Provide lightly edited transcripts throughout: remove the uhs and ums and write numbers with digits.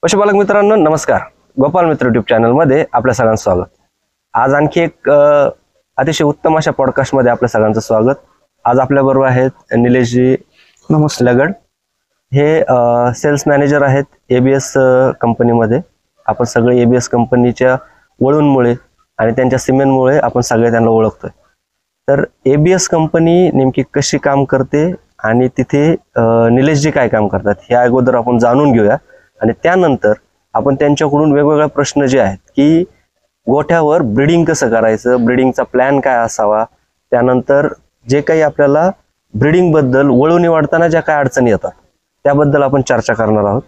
पशुपालक मित्रांनो नमस्कार. गोपाल मित्र यूट्यूब चॅनलमध्ये आपल्या सगळ्यांचं स्वागत. आज आणखी एक अतिशय उत्तम अशा पॉडकास्टमध्ये आपल्या सगळ्यांचं स्वागत. आज आपल्याबरोबर आहेत निलेशजी लगड. हे सेल्स मॅनेजर आहेत ABS कंपनीमध्ये. आपण सगळे ABS कंपनीच्या वळूंमुळे आणि त्यांच्या सिमेंटमुळे आपण सगळे त्यांना ओळखतोय. तर ABS कंपनी नेमकी कशी काम करते आणि तिथे निलेशजी काय काम करतात हे अगोदर आपण जाणून घेऊया आणि त्यानंतर आपण त्यांच्याकडून वेगवेगळे प्रश्न जे आहेत की गोठ्यावर ब्रीडिंग कसं करायचं, ब्रीडिंगचा प्लॅन काय असावा, त्यानंतर जे काही आपल्याला ब्रीडिंग बद्दल वळू निवडताना ज्या काही अडचणी येतात त्याबद्दल आपण चर्चा करणार आहोत.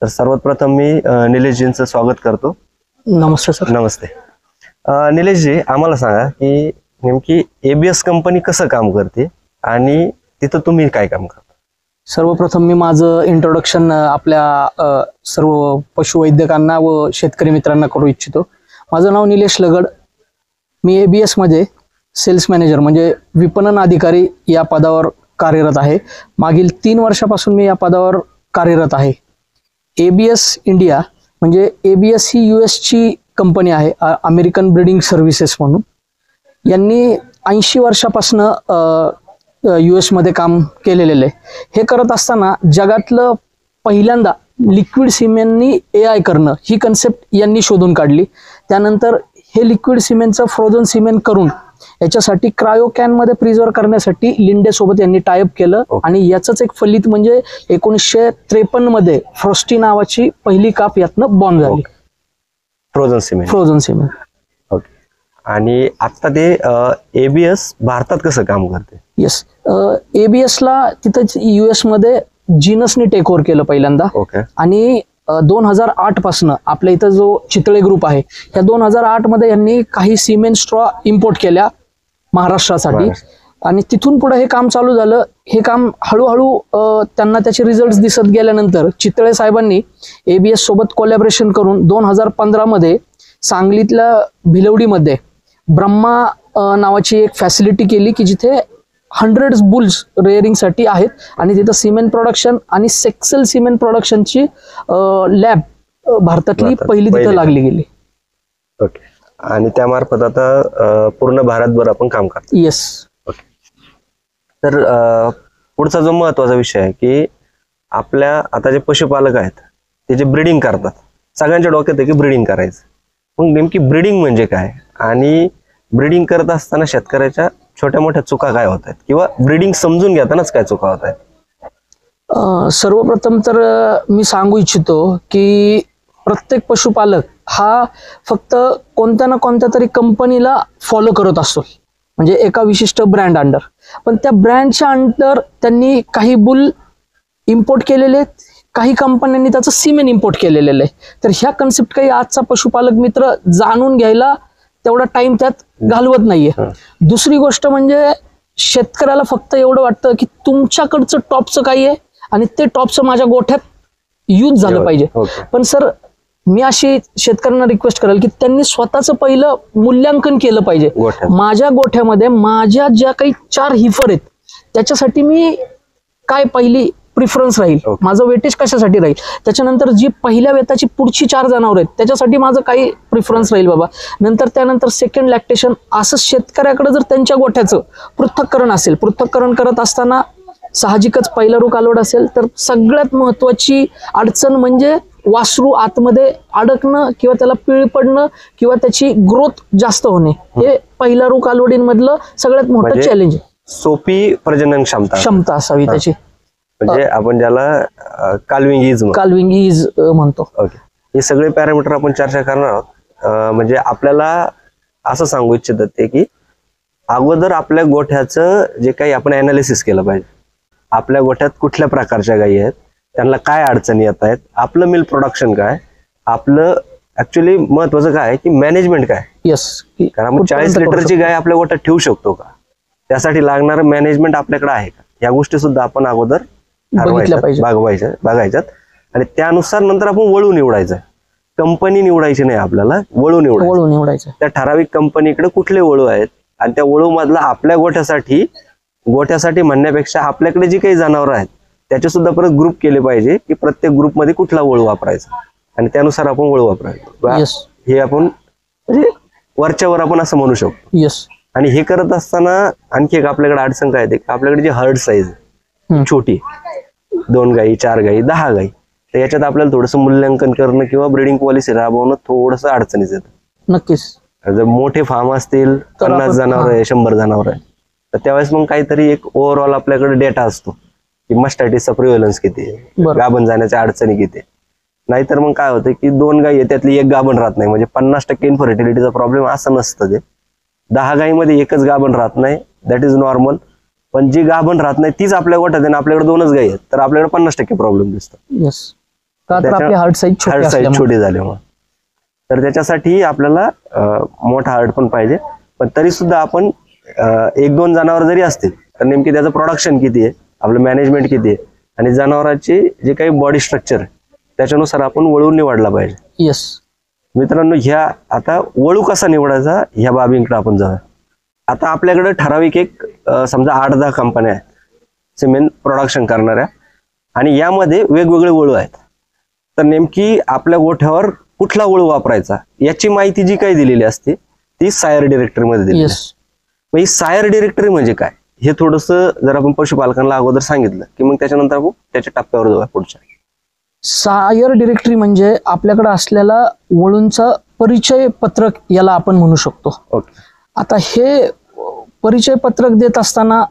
तर सर्वात प्रथम मी निलेशजींचं स्वागत करतो. नमस्ते सर. नमस्ते. निलेशजी, आम्हाला सांगा की नेमकी ABS कंपनी कसं काम करते आणि तिथं तुम्ही काय काम करता. सर्वप्रथम मी माझं इंट्रोडक्शन आपल्या सर्व पशुवैद्यकांना व शेतकरी मित्रांना करू इच्छितो. माझं नाव निलेश लगड. मी ABS मध्ये सेल्स मॅनेजर म्हणजे विपणन अधिकारी या पदावर कार्यरत आहे. मागील 3 वर्षापासून मी या पदावर कार्यरत आहे. ABS इंडिया म्हणजे ABS ही US ची कंपनी आहे, अमेरिकन ब्रीडिंग सर्व्हिसेस म्हणून. यांनी 80 वर्षापासून US मध्ये काम केलेले आहे. हे करत असताना जगातलं पहिल्यांदा लिक्विड सिमेंटनी AI करणं ही कन्सेप्ट यांनी शोधून काढली. त्यानंतर हे लिक्विड सिमेंटचं फ्रोझन सिमेंट करून याच्यासाठी क्रायो कॅन मध्ये प्रिझर्व करण्यासाठी लिंडे सोबत यांनी टायअप केलं आणि याचंच एक फलित म्हणजे 1953 मध्ये फ्रॉस्टी नावाची पहिली काप यातनं बॉर्न झाली. Frozen cement. ओके. आणि आता ते ABS भारतात कसं काम करते. येस, ABS ला तिथं US मध्ये जीनसने टेक ओव्हर केलं पहिल्यांदा. ओके. आणि 2008 पासून आपल्या इथं जो चितळे ग्रुप आहे त्या 2008 मध्ये यांनी काही सिमेंट स्ट्रॉ इम्पोर्ट केल्या महाराष्ट्रासाठी आणि तिथून पुढे हे काम चालू झालं. हे काम हळूहळू त्यांना त्याचे रिझल्ट दिसत गेल्यानंतर चितळे साहेबांनी ABS सोबत कोलॅबरेशन करून 2015 मध्ये सांगलीतल्या भिलवडीमध्ये ब्रह्मा नावाची एक फॅसिलिटी केली की जिथे 100 बुल्स रेअरिंग साठी आहेत आणि तिथं सिमेंट प्रोडक्शन आणि सेक्सेल सिमेंट प्रोडक्शनची लॅब भारतातली पहिली तिथं लागली गेली. ओके. आणि त्यामार्फत आता पूर्ण भारतभर आपण काम करतो. येस. ओके. तर पुढचा जो महत्वाचा विषय आहे की आपल्या आता जे पशुपालक आहेत ते जे ब्रीडिंग करतात, सगळ्यांच्या डोक्यात आहे की ब्रीडिंग करायचं. मग नेमकी ब्रीडिंग म्हणजे काय आणि ब्रीडिंग करत असताना शेतकऱ्याच्या छोट्या मोठ्या चुका काय होत आहेत किंवा ब्रीडिंग समजून घेतानाच काय चुका होत आहेत. सर्वप्रथम तर मी सांगू इच्छितो की प्रत्येक पशुपालक हा फक्त कोणत्या ना कोणत्या तरी कंपनीला फॉलो करत असतो, म्हणजे एका विशिष्ट ब्रँड अंडर. पण त्या ब्रँडच्या अंडर त्यांनी काही बुल इम्पोर्ट केलेले आहेत, काही कंपन्यांनी त्याचं सिमेंट इम्पोर्ट केलेलं आहे. तर ह्या कन्सेप्ट काही आजचा पशुपालक मित्र जाणून घ्यायला तेवढा टाइम त्यात घालवत नाहीये. दुसरी गोष्ट म्हणजे शेतकऱ्याला फक्त एवढं वाटतं की तुमच्याकडचं टॉपचं काही आहे आणि ते टॉपचं माझ्या गोठ्यात यूज झालं पाहिजे. पण सर, मी अशी शेतकऱ्यांना रिक्वेस्ट करेल की त्यांनी स्वतःचं पहिलं मूल्यांकन केलं पाहिजे. माझ्या गोठ्यामध्ये माझ्या ज्या काही 4 हिफर आहेत त्याच्यासाठी मी काय पहिली प्रिफरन्स राहील, माझं वेटेज कशासाठी राहील, त्याच्यानंतर जी पहिल्या वेताची पुढची 4 जनावर आहेत त्याच्यासाठी माझं काही प्रिफरन्स राहील बाबा, नंतर त्यानंतर सेकंड लॅक्टेशन. असं शेतकऱ्याकडे जर त्यांच्या गोठ्याचं पृथक्करण असेल, पृथक्करण करत असताना साहजिकच पहिला रू कालवड असेल तर सगळ्यात महत्वाची अडचण म्हणजे वासरू आतमध्ये अडकणं किंवा त्याला पिळ पडणं किंवा त्याची ग्रोथ जास्त होणे. हे पहिला रू कालवडींमधलं सगळ्यात मोठं चॅलेंज आहे. सोपी प्रजनन क्षमता असावी त्याची, म्हणजे आपण ज्याला काल्विंग इज म्हणतो. ओके. हे सगळे पॅरामीटर आपण चर्चा करणार आहोत. म्हणजे आपल्याला असं सांगू इच्छित ते की अगोदर आपल्या गोठ्याचं जे काही आपण अनालिसिस केलं पाहिजे. आपल्या गोठ्यात कुठल्या प्रकारच्या गायी आहेत, त्यांना काय अडचणी येत आहेत, आपलं मिल्क प्रोडक्शन काय, आपलं ऍक्च्युली महत्वाचं काय की मॅनेजमेंट काय. येस. कारण आपण 40 लिटरची गाय आपल्या गोठ्यात ठेवू शकतो का, त्यासाठी लागणारं मॅनेजमेंट आपल्याकडे आहे का, या गोष्टी सुद्धा आपण अगोदर बघायच्यात. आणि त्यानुसार नंतर आपण वळू निवडायचं. कंपनी निवडायची नाही, आपल्याला वळू निवडायचं. त्या ठराविक कंपनीकडे कुठले वळू आहेत आणि त्या वळू मधला आपल्या गोठ्यासाठी म्हणण्यापेक्षा आपल्याकडे जी काही जनावर आहेत त्याचे सुद्धा परत ग्रुप केले पाहिजे की प्रत्येक ग्रुपमध्ये कुठला वळू वापरायचा. आणि त्यानुसार आपण वळू वापरायचो. येस हे आपण म्हणजे वरच्यावर आपण असं म्हणू शकतो. येस. आणि हे करत असताना आणखी एक आपल्याकडे अडचण काय येते, आपल्याकडे जी हर्ड साईज छोटी 2 गाई 4 गाई 10 गाई, तर याच्यात आपल्याला थोडंसं मूल्यांकन करणं किंवा ब्रीडिंग पॉलिसी राबवणं थोडंसं अडचणीच येतं. नक्कीच. जर मोठे फार्म असतील, 50 जनावर आहे 100 जनावर आहे, तर त्यावेळेस मग काहीतरी एक ओव्हरऑल आपल्याकडे डेटा असतो की मस्टायटिसचा प्रिव्हलन्स किती आहे, गाभण जाण्याच्या अडचणी किती आहे. नाहीतर मग काय होतं की 2 गाई आहे त्यातली एक गाभण राहत नाही, म्हणजे 50% इनफर्टिलिटीचा प्रॉब्लेम असं नसतं. ते 10 गाईमध्ये एकच गाभण राहत नाही, दॅट इज नॉर्मल. पण जी गाभण राहत नाही तीच आपल्या गोठ्यात आहे, आपल्याकडे 2च गाई आहेत, तर आपल्याकडे 50% प्रॉब्लेम दिसतो. येस. का तर आपली हार्ट साईज छोटी झाल्यामुळे. तर त्याच्यासाठी आपल्याला मोठा हार्ट पण पाहिजे. पण तरी सुद्धा आपण 1-2 जनावर जरी असतील तर नेमकी त्याचं प्रोडक्शन किती आहे, आपलं मॅनेजमेंट किती आहे आणि जनावरांची जे काही बॉडी स्ट्रक्चर आहे त्याच्यानुसार आपण वळू निवडला पाहिजे. येस. मित्रांनो, ह्या आता वळू कसा निवडायचा ह्या बाबींकडे आपण जाऊया. आता आपल्याकडे ठराविक एक समजा 8-10 कंपन्या आहेत सिमेंट प्रोडक्शन करणाऱ्या, आणि यामध्ये वेगवेगळे वळू आहेत. तर नेमकी आपल्या गोठ्यावर कुठला वळू वापरायचा याची माहिती जी काही दिलेली असते ती सायर डिरेक्टरीमध्ये दिलेली असते. मग ही सायर डिरेक्टरी म्हणजे काय हे थोडंसं जर आपण पशुपालकांना अगोदर सांगितलं की मग त्याच्यानंतर आपण त्याच्या टप्प्यावर जाऊया पुढच्या. सायर डिरेक्टरी म्हणजे आपल्याकडे असलेला वळूंचा परिचय पत्रक याला आपण म्हणू शकतो. ओके. आता हे परिचय पत्रक देत असताना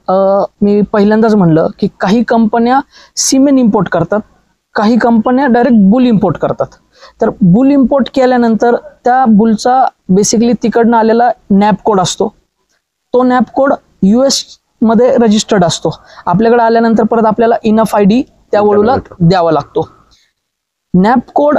मी पहिल्यांदाच म्हणलं की काही कंपन्या सिमेंट इम्पोर्ट करतात, काही कंपन्या डायरेक्ट बुल इम्पोर्ट करतात. तर बुल इम्पोर्ट केल्यानंतर त्या बुलचा बेसिकली तिकडनं आलेला नॅप कोड असतो. तो नॅप कोड US मध्ये रजिस्टर्ड असतो. आपल्याकडे आल्यानंतर परत आपल्याला इनफ ID त्या वळूला द्यावा लागतो. नॅप कोड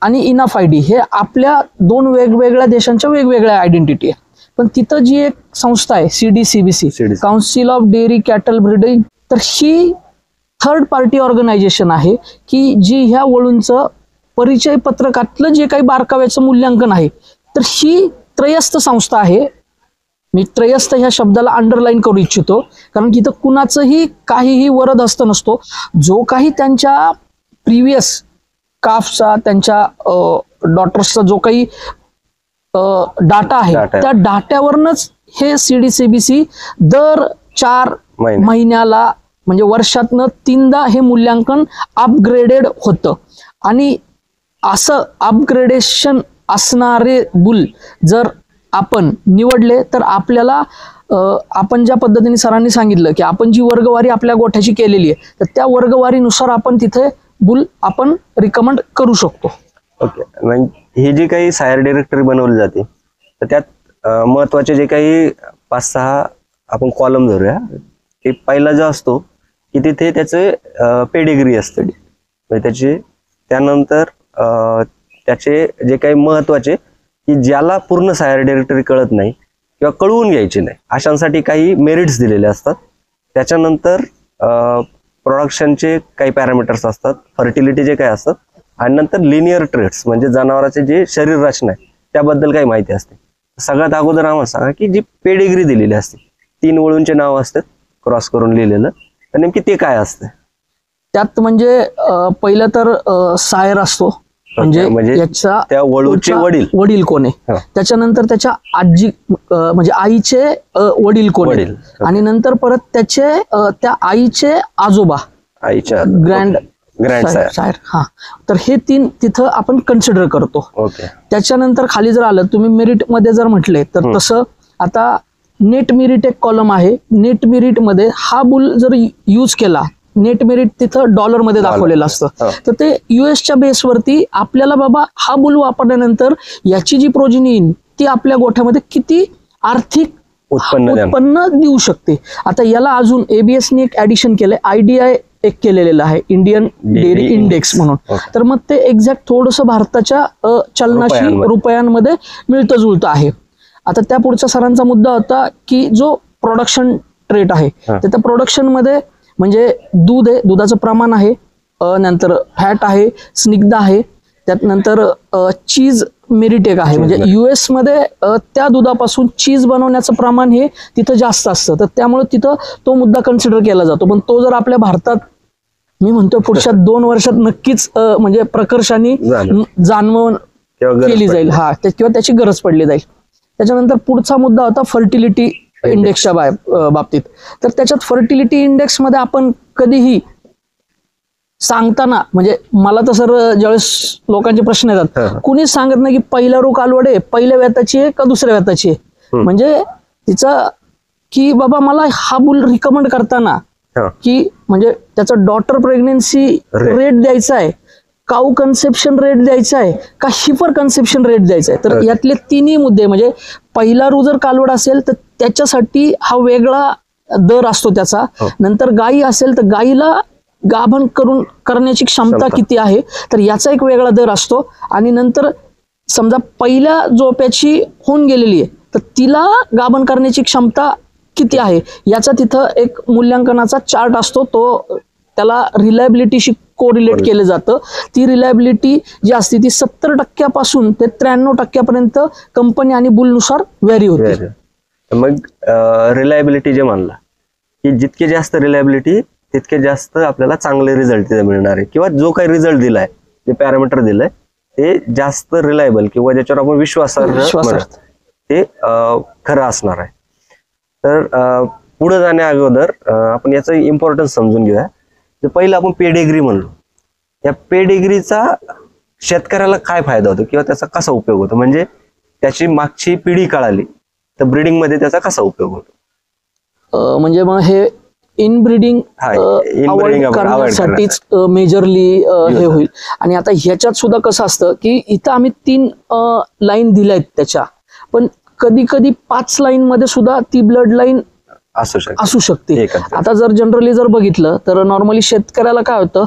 आणि इनफ ID हे आपल्या 2 वेगवेगळ्या देशांच्या वेगवेगळ्या आयडेंटिटी आहे. पण तिथं जी एक संस्था आहे CDCBC, council of dairy cattle breeding, तर ही थर्ड पार्टी ऑर्गनायझेशन आहे की जी ह्या वळूंचं परिचय पत्रकातलं जे काही बारकाव्याचं मूल्यांकन आहे, तर ही त्रयस्थ संस्था आहे. मी त्रयस्थ ह्या शब्दाला अंडरलाईन करू इच्छितो, कारण की इथं कुणाचंही काहीही वरदहस्त नसतो. जो काही त्यांच्या प्रिव्हियस काफचा, त्यांच्या डॉटर्सचा जो काही डाटा आहे त्या डाट्यावरनच हे CDCBC दर 4 महिन्याला म्हणजे वर्षातनं 3दा हे मूल्यांकन अपग्रेडेड होतं. आणि असं अपग्रेडेशन असणारे बुल जर आपण निवडले तर आपल्याला आपण ज्या पद्धतीने सरांनी सांगितलं की आपण जी वर्गवारी आपल्या गोठ्याची केलेली आहे, तर त्या वर्गवारीनुसार आपण तिथे बुल आपण रिकमेंड करू शकतो. ओके. हे जे काही सायर डिरेक्टरी बनवली जाते तर त्यात महत्वाचे जे काही 5-6 आपण कॉलम धरूया. की पहिला जो असतो की तिथे त्याचे पेडिग्री असते, म्हणजे त्याचे त्यानंतर त्याचे जे काही महत्वाचे की ज्याला पूर्ण सायर डिरेक्टरी कळत नाही किंवा कळवून घ्यायची नाही अशांसाठी काही मेरिट्स दिलेले असतात. त्याच्यानंतर प्रोडक्शनचे काही पॅरामीटर्स असतात, फर्टिलिटीचे काही असतात, आणि नंतर लिनियर ट्रेट्स म्हणजे जनावरांचे जे शरीर रचना आहे त्याबद्दल काही माहिती असते. सगळ्यात अगोदर आम्हाला सांगा की जी पेडिग्री दिलेली असते, 3 वळूंचे नाव असतात क्रॉस करून लिहिलेलं, तर नेमकी ते काय असते त्यात. म्हणजे पहिलं तर सायर असतो, म्हणजे याचा त्या वळूचे वडील कोण आहे, त्याच्यानंतर त्याच्या आजी म्हणजे आईचे वडील कोण आहे, आणि नंतर परत त्याचे त्या आईचे आजोबा, आईच्या ग्रँड सायर. हा, तर हे 3 तिथं आपण कन्सिडर करतो. ओके. त्याच्यानंतर खाली जर आलं तुम्ही मेरिट मध्ये जर म्हटले तर तसं आता नेट मेरिट एक कॉलम आहे. नेट मेरिट मध्ये हा बुल जर यूज केला, नेट मेरिट तिथं $मध्ये दाखवलेलं असतं, तर ते US बेसवरती आपल्याला बाबा हा बुल वापरल्यानंतर याची जी प्रोजिनी येईल ती आपल्या गोठ्यामध्ये किती आर्थिक उत्पन्न देऊ शकते. आता याला अजून ABS ने एक ऍडिशन केलंय, IDI एक केलेलं आहे, इंडियन डेअरी इंडेक्स म्हणून. तर मग ते एक्झॅक्ट थोडंसं भारताच्या चलनाशी रुपयांमध्ये मिळतं जुळतं आहे. आता त्या पुढचा सरांचा मुद्दा होता की जो प्रोडक्शन ट्रेट आहे, तर त्या प्रोडक्शन मध्ये म्हणजे दूध आहे, दुधाचं प्रमाण आहे, नंतर फॅट आहे, स्निग्ध आहे, त्यात नंतर चीज मेरिट एक आहे. म्हणजे US मध्ये त्या दुधापासून चीज बनवण्याचं प्रमाण हे तिथं जास्त असतं, तर त्यामुळे तिथं तो मुद्दा कन्सिडर केला जातो. पण तो जर आपल्या भारतात मी म्हणतो पुढच्या 2 वर्षात नक्कीच म्हणजे प्रकर्षाने जाणवून केली जाईल. हा किंवा त्याची गरज पडली जाईल. त्याच्यानंतर पुढचा मुद्दा होता फर्टिलिटी इंडेक्सच्या बाबतीत. तर त्याच्यात फर्टिलिटी इंडेक्स मध्ये आपण कधीही सांगताना म्हणजे मला तर सर ज्यावेळेस लोकांचे प्रश्न येतात, कुणीच सांगत नाही की पहिला रो कालवड आहे पहिल्या व्याताची आहे का दुसऱ्या व्याताची आहे. म्हणजे तिचा की बाबा मला हा बुल रिकमेंड करताना की म्हणजे त्याचा डॉटर प्रेग्नेन्सी रेट द्यायचा आहे, काऊ कन्सेप्शन रेट द्यायचा आहे का हिपर कन्सेप्शन रेट द्यायचा आहे. तर यातले तिन्ही मुद्दे म्हणजे पहिला रू जर कालवड असेल तर त्याच्यासाठी हा वेगळा दर असतो त्याचा. नंतर गाई असेल तर गाईला गाभण करण्याची क्षमता किती आहे तर याचा एक वेगळा दर असतो. आणि नंतर समजा पहिल्या जोप्याची होऊन गेलेली आहे तर तिला गाभण करण्याची क्षमता किती आहे याचा तिथं एक मूल्यांकनाचा चार्ट असतो. तो त्याला रिलायबिलिटीशी कोरिलेट केलं जातं. ती रिलायबिलिटी जी असते ती 70% ते 93% कंपनी आणि बुलनुसार व्हॅरी होते. मग रिलायबिलिटी जे म्हणला की जितके जास्त रिलायबिलिटी तितके जास्त आपल्याला चांगले रिझल्ट मिळणार आहे, किंवा जो काही रिझल्ट दिलाय जे पॅरामीटर दिलंय ते जास्त रिलायबल किंवा ज्याच्यावर आपण विश्वासार्ह ते खरं असणार आहे. तर पुढे जाण्या अगोदर आपण याचं इम्पॉर्टन्स समजून घेऊया. पहिलं आपण पेडिग्री म्हणलो. या पेडिग्रीचा शेतकऱ्याला काय फायदा होतो किंवा त्याचा कसा उपयोग होतो, म्हणजे त्याची मागची पिढी कळाली तर ब्रीडिंग मध्ये त्याचा कसा उपयोग होतो. म्हणजे मग हे इनब्रीडिंग करण्यासाठीच मेजरली हे होईल. आणि आता ह्याच्यात सुद्धा कसं असतं की इथं आम्ही 3 लाईन दिल्या आहेत त्याच्या, पण कधी कधी 5 लाईन मध्ये सुद्धा ती ब्लड लाईन असू शकते. आता जर जनरली जर बघितलं तर नॉर्मली शेतकऱ्याला काय होतं,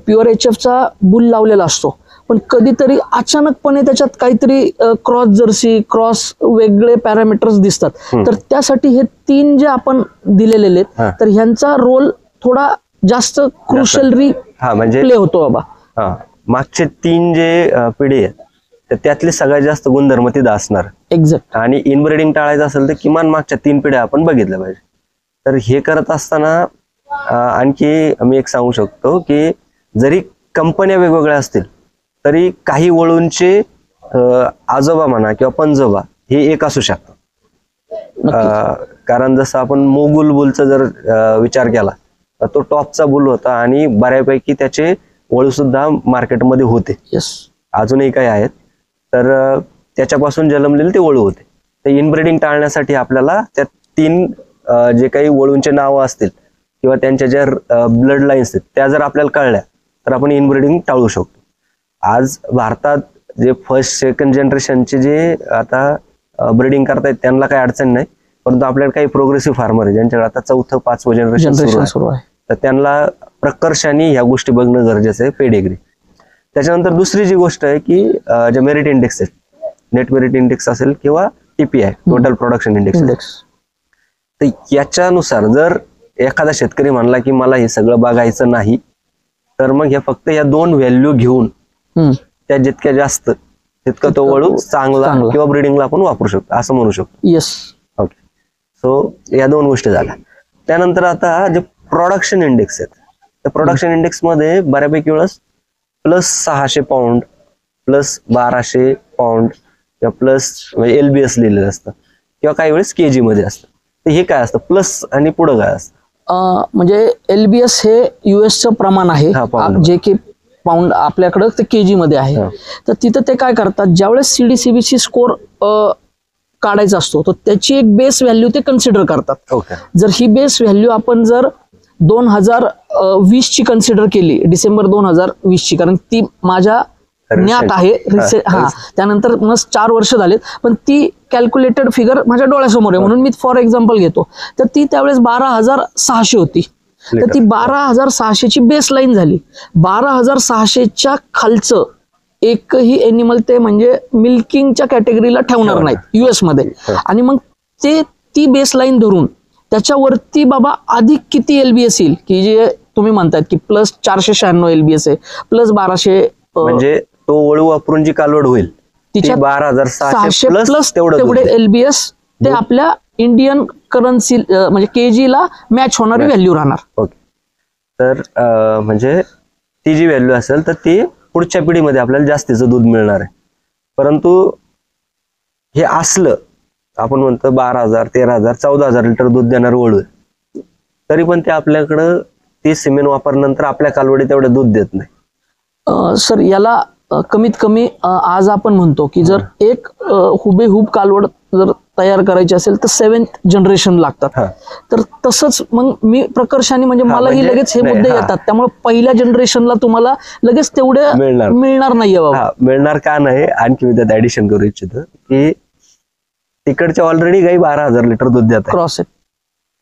प्युअर HFचा बुल लावलेला असतो पण कधीतरी अचानकपणे त्याच्यात काहीतरी क्रॉस जर्सी क्रॉस वेगळे पॅरामीटर्स दिसतात. तर त्यासाठी हे 3 जे आपण दिलेले आहेत तर ह्यांचा रोल थोडा जास्त क्रुशियल म्हणजे प्ले होतो बाबा. मागचे 3 जे पिढी आहेत तर त्यातले सगळ्यात जास्त गुणधर्म तिथं असणार. एक्झॅक्ट. आणि इनब्रीडिंग टाळायचं असेल तर किमान मागच्या 3 पिढ्या आपण बघितल्या पाहिजे. तर हे करत असताना आणखी मी एक सांगू शकतो की जरी कंपन्या वेगवेगळ्या असतील तरी काही वळूंचे आजोबा म्हणा किंवा पंजोबा हे एक असू शकतात. कारण जसं आपण मोगुल बुलचा जर विचार केला तर तो टॉपचा बुल होता आणि बऱ्यापैकी त्याचे वळू सुद्धा मार्केटमध्ये होते. अजूनही काही आहेत. तर त्याच्यापासून जन्मलेले ते वळू होते. तर इनब्रीडिंग टाळण्यासाठी आपल्याला त्या 3 जे काही वळूंचे नावं असतील किंवा त्यांच्या ज्या ब्लड लाईन्स आहेत त्या जर आपल्याला कळल्या तर आपण इनब्रीडिंग टाळू शकतो. आज भारतात जे फर्स्ट सेकंड जनरेशनचे जे आता ब्रीडिंग करतायत त्यांना काही अडचण नाही, परंतु आपल्याकडे काही प्रोग्रेसिव्ह फार्मर आहे ज्यांच्याकडे आता 4th 5th जनरेशन सुरू आहे तर त्यांना प्रकर्षाने ह्या गोष्टी बघणं गरजेचं आहे. पेडिग्री. त्याच्यानंतर दुसरी जी गोष्ट आहे की जे मेरिट इंडेक्स आहेत, नेट मेरिट इंडेक्स असेल किंवा TPI टोटल प्रोडक्शन इंडेक्स, तर याच्यानुसार जर एखादा शेतकरी म्हणला की मला हे सगळं बघायचं नाही तर मग हे फक्त या 2 व्हॅल्यू घेऊन त्या जितक्या जास्त तितका तो वळू चांगला किंवा ब्रीडिंगला आपण वापरू शकतो असं म्हणू शकतो. येस. ओके. सो या 2 गोष्टी झाल्या. त्यानंतर आता जे प्रोडक्शन इंडेक्स आहेत त्या प्रोडक्शन इंडेक्स मध्ये बऱ्यापैकी वेळेस +600 पाऊंड +1200 पाऊंड किंवा प्लस म्हणजे LBS लिहिलेलं असतं किंवा काही वेळेस KG मध्ये असतं. तर हे काय असतं प्लस आणि पुढं काय असतं? म्हणजे LBS हे US प्रमाण आहे जे की पाऊंड आपल्याकडं ते KG मध्ये आहे. तर तिथं ते काय करतात, ज्यावेळेस CDCBC स्कोर काढायचा असतो तर त्याची एक बेस व्हॅल्यू ते कन्सिडर करतात. जर ही बेस व्हॅल्यू आपण जर 2020 ची कन्सिडर केली, डिसेंबर 2020 ची, कारण ती माझ्या ज्ञात आहे त्यानंतर मग 4 वर्ष झालेत पण ती कॅल्क्युलेटेड फिगर माझ्या डोळ्यासमोर आहे म्हणून मी फॉर एक्झाम्पल घेतो. तर ती त्यावेळेस 12,600 होती. तर ती 12,600 ची बेस लाईन झाली. 12,600च्या खालचं एकही एनिमल ते म्हणजे मिल्किंगच्या कॅटेगरीला ठेवणार नाहीत US मध्ये. आणि मग ते ती बेस लाईन धरून त्याच्यावरती बाबा अधिक किती LBS येईल की जे तुम्ही म्हणतायत की +496 LBS आहे +1200 म्हणजे तो वळू वापरून जी कालवड होईल तिच्या 12,600 प्लस तेवढे LBS ते आपल्या इंडियन करन्सी म्हणजे KG ला मॅच होणारी व्हॅल्यू राहणार. ओके. तर म्हणजे ती जी व्हॅल्यू असेल तर ती पुढच्या पिढीमध्ये आपल्याला जास्तीचं दूध मिळणार आहे. परंतु हे असलं आपण म्हणतो 12,000, 13,000, 14,000 लिटर दूध देणार वळू आहे, तरी पण ते आपल्याकडं ते सिमेंट वापरल्यानंतर आपल्या कालवडीत तेवढं दूध देत नाही. सर याला कमीत कमी आज आपण म्हणतो की जर एक हुबेहूब कालवड जर तयार करायची असेल तर 7th जनरेशन लागतात. तर तसंच मग मी प्रकर्षाने म्हणजे मलाही म्हणजे लगेच हे मुद्दे येतात, त्यामुळे पहिल्या जनरेशनला तुम्हाला लगेच तेवढे मिळणार नाहीये बाबा. मिळणार का नाही, आणखी मी त्यात ऍडिशन करू इच्छितो की तिकडच्या ऑलरेडी गाई 12,000 लिटर दूध देतात क्रॉस आहे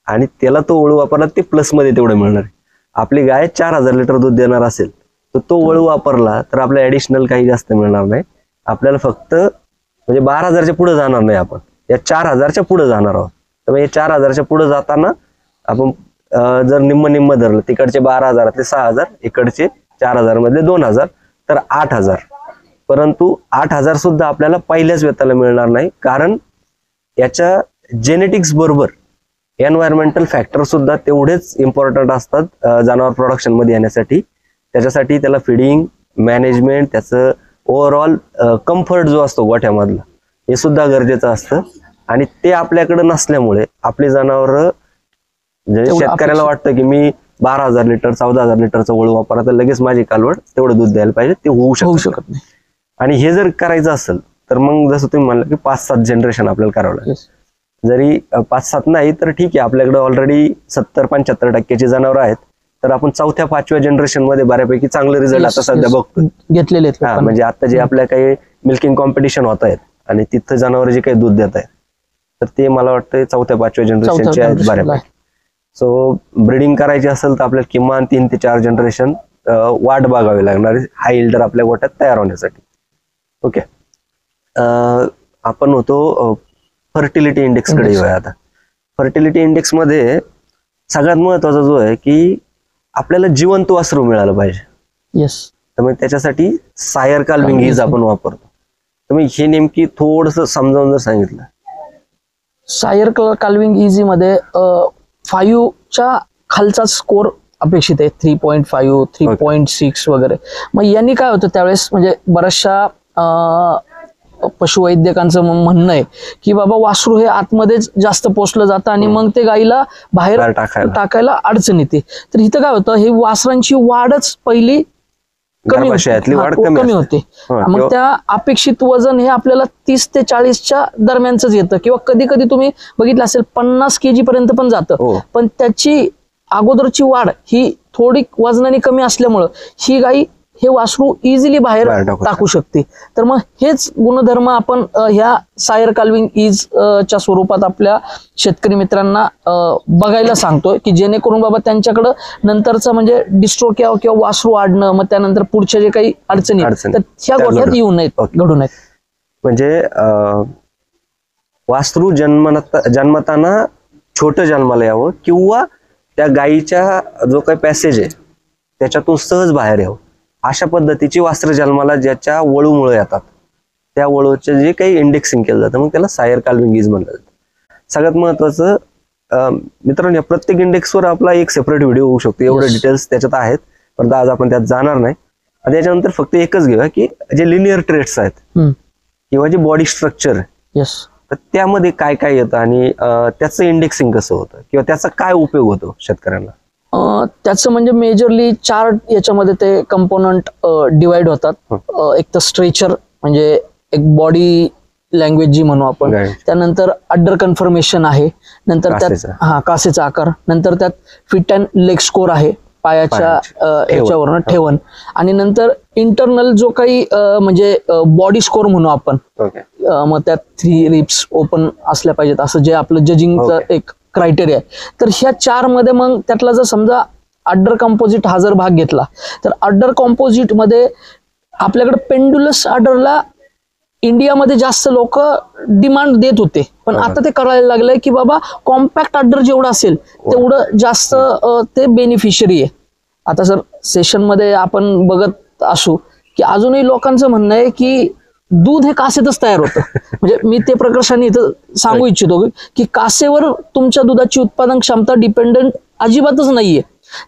आणि त्याला तो वळू वापरला ते प्लस मध्ये तेवढं मिळणार आहे. आपली गाय 4,000 लिटर दूध देणार असेल तर तो वळू वापरला तर आपल्याला ऍडिशनल काही जास्त मिळणार नाही. आपल्याला फक्त म्हणजे 12,000च्या पुढे जाणार नाही, आपण या 4,000च्या पुढे जाणार आहोत. तर या 4,000च्या पुढे जाताना आपण जर निम्म धरलं, तिकडचे 12,000 6,000, इकडचे 4,000 मधले 2,000, तर 8,000. परंतु 8,000 सुद्धा आपल्याला पहिल्याच वेताला मिळणार नाही, कारण याच्या जेनेटिक्स बरोबर एन्व्हायरमेंटल फॅक्टर सुद्धा तेवढेच इम्पॉर्टंट असतात जनावर प्रोडक्शन मध्ये येण्यासाठी. त्याच्यासाठी त्याला फिडिंग मॅनेजमेंट, त्याचं ओव्हरऑल कम्फर्ट जो असतो गोठ्यामधला, हे सुद्धा गरजेचं असतं. आणि ते आपल्याकडे नसल्यामुळे आपली जनावर शेतकऱ्याला वाटतं की मी 12,000 लिटर 14,000 लिटरचं वळू वापरा तर लगेच माझी कालवड तेवढं दूध द्यायला पाहिजे, ते होऊ शकत नाही. आणि हे जर करायचं असेल तर मग जसं तुम्ही म्हणलं की 5-7 जनरेशन आपल्याला करावं लागेल. जरी 5-7 नाही तर ठीक आहे, आपल्याकडे ऑलरेडी 70-75% जनावर आहेत, तर आपण 4थ्या-5व्या जनरेशन मध्ये बऱ्यापैकी चांगले रिझल्ट आता सध्या बघतो घेतलेले. म्हणजे आता जे आपल्या काही मिल्किंग कॉम्पिटिशन होत आहेत आणि तिथं जनावर जे काही दूध देत आहेत तर ते मला वाटतं 4थ्या-5व्या जनरेशनचे आहेत बऱ्यापैकी. सो ब्रीडिंग करायची असेल तर आपल्याला किमान 3 ते 4 जनरेशन वाट बघावी लागणार हाय इल्डर आपल्या गोठ्यात तयार होण्यासाठी. ओके, आपण होतो फर्टिलिटी इंडेक्स कडे येऊया आता. फर्टिलिटी इंडेक्स मध्ये सगळ्यात महत्वाचा जो आहे की आपल्याला जिवंत वासरू मिळालं पाहिजे. येस. तर मग त्याच्यासाठी सायर काल्विंग हीज आपण वापरतो. तर मग हे नेमकी थोडस समजावून जर सांगितलं. सायर काल्विंग इझी मध्ये 5च्या खालचा स्कोर अपेक्षित आहे, 3.5, 3.6 वगैरे. मग यांनी काय होतं त्यावेळेस, म्हणजे बऱ्याचशा पशुवैद्यकांचं म्हणणं आहे की बाबा वासरू हे आतमध्येच जास्त पोचलं जातं आणि मग ते गाईला बाहेर टाकायला अडचण येते. तर इथं काय होतं, हे वासरांची वाढच पहिली कमी होते. मग त्या अपेक्षित वजन हे आपल्याला 30 ते 40च्या दरम्यानच येतं, किंवा कधी कधी तुम्ही बघितलं असेल 50 kg पर्यंत पण जातं. पण त्याची अगोदरची वाढ ही थोडी वजनाने कमी असल्यामुळं ही गाई हे वासरू इझिली बाहेर टाकू शकते. तर मग हेच गुणधर्म आपण ह्या सायर काल्विंग इज च्या स्वरूपात आपल्या शेतकरी मित्रांना बघायला सांगतोय, की जेणेकरून बाबा त्यांच्याकडं नंतरचा म्हणजे डिस्ट्रोकिया किंवा वासरू वाढणं, मग त्यानंतर पुढच्या जे काही अडचणी तर ह्या गोठ्यात येऊ नयेत, घडू नयेत. म्हणजे वासरू जन्मताना छोटं जन्माला यावं, किंवा त्या गायीच्या जो काही पॅसेज आहे त्याच्यातून सहज बाहेर यावं, अशा पद्धतीची वासरं जन्माला ज्याच्या वळूमुळे येतात त्या वळूचे जे काही इंडेक्सिंग केलं जातं मग त्याला सायर काल्विंग इज म्हणलं जातं. सगळ्यात महत्वाचं मित्रांनो, या प्रत्येक इंडेक्सवर आपला एक सेपरेट व्हिडिओ होऊ शकतो, एवढे डिटेल्स त्याच्यात आहेत, पण आज आपण त्यात जाणार नाही. त्याच्यानंतर फक्त एकच घेऊया की जे लिनियर ट्रेट्स आहेत किंवा जे बॉडी स्ट्रक्चर आहे तर त्यामध्ये काय काय येतं आणि त्याचं इंडेक्सिंग कसं होतं किंवा त्याचा काय उपयोग होतो शेतकऱ्यांना. त्याचं म्हणजे मेजरली 4 याच्यामध्ये ते कंपोनंट डिवाइड होतात. एक तर स्ट्रेचर, म्हणजे एक बॉडी लँग्वेज जी म्हणू आपण, त्यानंतर अड्डर कन्फर्मेशन आहे, नंतर त्यात कासेचा आकार, नंतर त्यात फिट अँड लेग स्कोर आहे, पायाच्या याच्यावरनं ठेवण, आणि नंतर इंटरनल जो काही म्हणजे बॉडी स्कोर म्हणू आपण, मग त्यात 3 रिब्स ओपन असल्या पाहिजेत, असं जे आपलं जजिंगचं एक क्रायटेरिया आहे. तर ह्या 4 मध्ये मग त्यातला जर समजा अड्डर कॉम्पोजिट हा जर भाग घेतला तर अड्डर कॉम्पोजिट मध्ये आपल्याकडे पेंडुलस अड्डरला इंडियामध्ये जास्त लोक डिमांड देत होते, पण आता ते करायला लागलंय की बाबा कॉम्पॅक्ट अड्डर जेवढं असेल तेवढं जास्त ते बेनिफिशियरी आहे. आता सर सेशन मध्ये आपण बघत असू की अजूनही लोकांचं म्हणणं आहे की दूध हे कासेतच तयार होतं. म्हणजे मी ते प्रकर्षाने इथं सांगू इच्छितो की कासेवर तुमच्या दुधाची उत्पादन क्षमता डिपेंडंट अजिबातच नाहीये.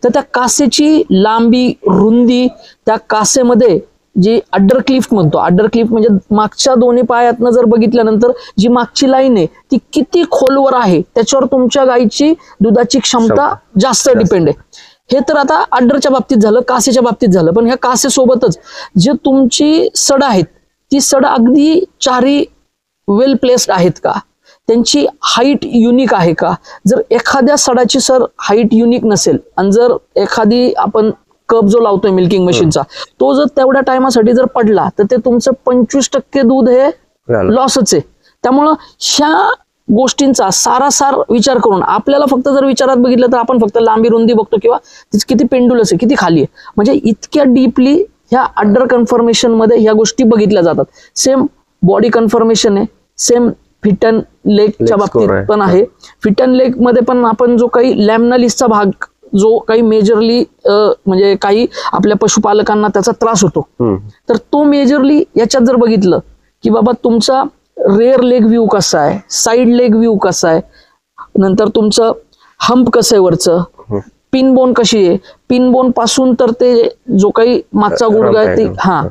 तर त्या कासेची लांबी, रुंदी, त्या कासेमध्ये जी अड्डर क्लिफ्ट म्हणतो, अड्डर क्लिफ्ट म्हणजे मागच्या दोन्ही पायातनं जर बघितल्यानंतर जी मागची लाईन आहे ती किती खोलवर आहे त्याच्यावर तुमच्या गाईची दुधाची क्षमता जास्त डिपेंड आहे. हे तर आता अड्डरच्या बाबतीत झालं, कासेच्या बाबतीत झालं. पण ह्या कासेसोबतच जे तुमची सड आहेत ती सड अगदी चारी वेल प्लेस्ड आहेत का, त्यांची हाईट युनिक आहे का. जर एखाद्या सडाची सर हाईट युनिक नसेल आणि जर एखादी आपण कप जो लावतोय मिल्किंग मशीनचा तो जर तेवढ्या टायमासाठी जर पडला तर ते तुमचं 25% दूध हे लॉसच आहे. त्यामुळं ह्या गोष्टींचा सारासार विचार करून आपल्याला फक्त जर विचारात बघितलं तर आपण फक्त लांबी रुंदी बघतो किंवा तिची किती पेंडुलस आहे, किती खाली आहे, म्हणजे इतक्या डीपली ह्या अड्डर कन्फर्मेशन मध्ये ह्या गोष्टी बघितल्या जातात. सेम बॉडी कन्फर्मेशन आहे, सेम फिट अँड लेगच्या बाबतीत पण आहे. फिट अँड लेग मध्ये पण आपण जो काही लॅमनालिसचा भाग जो काही मेजरली म्हणजे काही आपल्या पशुपालकांना त्याचा त्रास होतो, तर तो मेजरली याच्यात जर बघितलं की बाबा तुमचा रेअर लेग व्ह्यू कसा आहे, साईड लेग व्ह्यू कसा आहे, नंतर तुमचं हंप कसं आहे वरचं, पिन बोन कशी आहे, पिन बोन पासून तर ते जो काही मागचा गुडघा आहे ती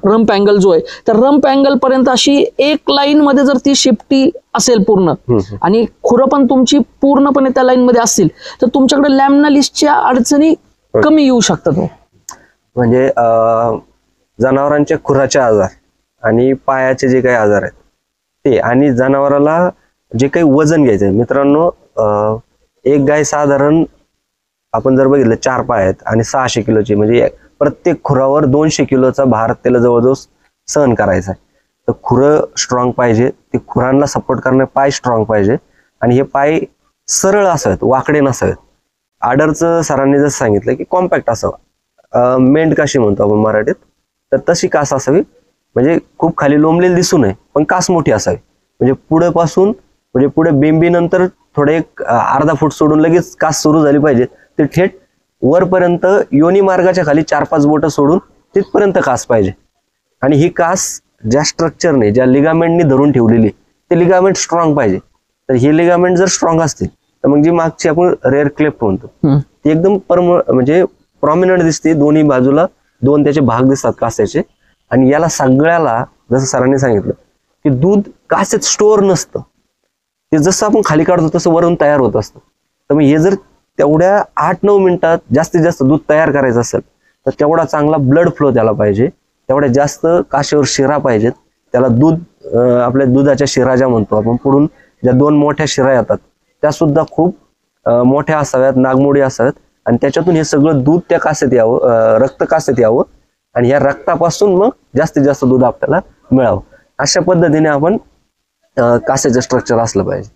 रम्प अँगल जो आहे तर रम्प अँगल पर्यंत अशी एक लाईन मध्ये जर ती शिफ्टी असेल पूर्ण आणि खुरं पण तुमची पूर्णपणे त्या लाईन मध्ये असतील तर तुमच्याकडे लॅमनालिसच्या अडचणी कमी येऊ शकतात. म्हणजे जनावरांच्या खुराचे आजार आणि पायाचे जे काही आजार आहेत ते, आणि जनावराला जे काही वजन घ्यायचंय मित्रांनो, एक गाय साधारण आपण जर बघितलं 4 पाय आहेत आणि 600 किलोची, म्हणजे प्रत्येक खुरावर 200 किलोचा भार त्याला जवळजवळ सहन करायचा आहे. तर खुरं स्ट्रॉंग पाहिजे, ते खुरांना सपोर्ट करणारे पाय स्ट्रॉंग पाहिजे आणि हे पाय सरळ असावेत, वाकडे नसावेत. आडरचं सरांनी जसं सांगितलं की कॉम्पॅक्ट असावं, मेंढ काशी म्हणतो आपण मराठीत, तर तशी कास असावी, म्हणजे खूप खाली लोंबलेली दिसू नये पण कास मोठी असावी. म्हणजे पुढे पासून म्हणजे पुढे बेंबीनंतर थोडे एक अर्धा फूट सोडून लगेच कास सुरू झाली पाहिजे, ते थेट वरपर्यंत योनी मार्गाच्या खाली 4-5 बोटं सोडून तिथपर्यंत कास पाहिजे. आणि ही कास ज्या स्ट्रक्चरने, ज्या लिगामेंटनी धरून ठेवलेली ते लिगामेंट स्ट्रॉंग पाहिजे. तर हे लिगामेंट जर स्ट्रॉंग असतील तर मग जी मागची आपण रेअर क्लेफ्ट म्हणतो ती एकदम म्हणजे प्रॉमिनंट दिसते, दोन्ही बाजूला 2 त्याचे भाग दिसतात कासेचे. आणि याला सगळ्याला जसं सरांनी सांगितलं की दूध कासेत स्टोअर नसतं, ते जसं आपण खाली काढतो तसं वरून तयार होत असतं. तर मग हे जर तेवढ्या 8-9 मिनिटात जास्तीत जास्त दूध तयार करायचं असेल तर तेवढा चांगला ब्लड फ्लो त्याला पाहिजे, तेवढ्या जास्त काशेवर शिरा पाहिजेत. त्याला दूध आपल्या दुधाच्या शिरा ज्या म्हणतो आपण, पुढून ज्या 2 मोठ्या शिरा येतात त्या सुद्धा खूप मोठ्या असाव्यात, नागमोडी असाव्यात आणि त्याच्यातून हे सगळं दूध त्या कासेत यावं, रक्त कासेत यावं आणि या रक्तापासून मग जास्तीत जास्त दूध आपल्याला मिळावं. अशा पद्धतीने आपण कासेचं स्ट्रक्चर असलं पाहिजे.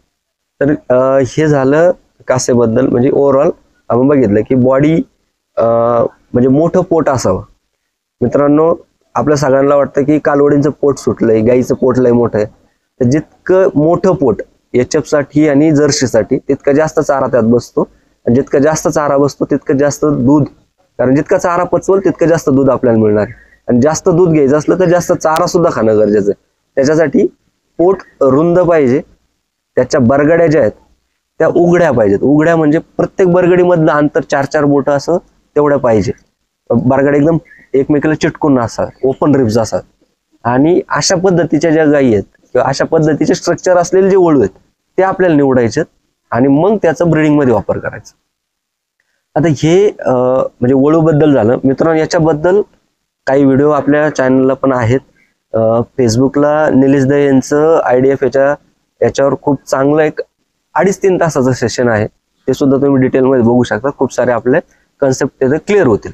तर हे झालं कासेबद्दल. म्हणजे ओव्हरऑल आपण बघितलं की बॉडी म्हणजे मोठं पोट असावं. मित्रांनो, आपल्या सगळ्यांना वाटतं की कालवडींचं पोट सुटलंय, गाईचं पोट लय मोठं आहे. तर जितकं मोठं पोट एचएफ साठी आणि जर्सीसाठी तितका जास्त चारा त्यात बसतो आणि जितका जास्त चारा बसतो तितकं जास्त दूध, कारण जितका चारा पचवल तितकं जास्त दूध आपल्याला मिळणार. आणि जास्त दूध घ्यायचं असलं तर जास्त चारा सुद्धा खाणं गरजेचं आहे. त्याच्यासाठी पोट रुंद पाहिजे, त्याच्या बरगड्या ज्या आहेत त्या उघड्या पाहिजेत. उघड्या म्हणजे प्रत्येक बरगडीमधलं अंतर 4-4 बोटं असं तेवढं पाहिजे. बरगड्या एकदम एकमेकाला चिटकून असाव्यात, ओपन रिब्स असाव्यात. आणि अशा पद्धतीच्या ज्या गायी आहेत किंवा अशा पद्धतीचे स्ट्रक्चर असलेले जे वळू आहेत ते आपल्याला निवडायचे आणि मग त्याचं ब्रीडिंगमध्ये वापर करायचा. आता हे म्हणजे वळूबद्दल झालं. मित्रांनो, याच्याबद्दल काही व्हिडिओ आपल्या चॅनलला पण आहेत. फेसबुकला निलेश दे यांचं IDF याच्यावर खूप चांगलं एक 2.5-3 तासाचं सेशन आहे, ते सुद्धा तुम्ही डिटेलमध्ये बघू शकता. खूप सारे आपले कन्सेप्ट त्याचे क्लिअर होतील.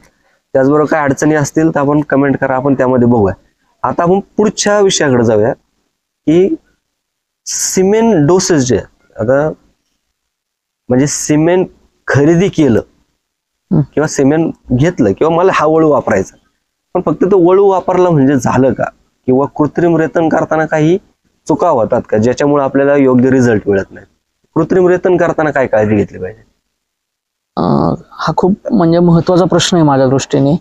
त्याचबरोबर काय अडचणी असतील तर आपण कमेंट करा, आपण त्यामध्ये बघूया. आता आपण पुढच्या विषयाकडे जाऊया की सिमेंट डोसेस जे आहेत. आता म्हणजे सिमेंट खरेदी केलं किंवा सिमेंट घेतलं किंवा मला हा वळू वापरायचा, पण फक्त तो वळू वापरला म्हणजे झालं का? किंवा कृत्रिम रेतन करताना काही चुका होतात का ज्याच्यामुळे आपल्याला योग्य रिझल्ट मिळत नाही? कृत्रिम रेतन करताना काय काळजी घेतली पाहिजे? हा खूप म्हणजे महत्वाचा प्रश्न आहे माझ्या दृष्टीने.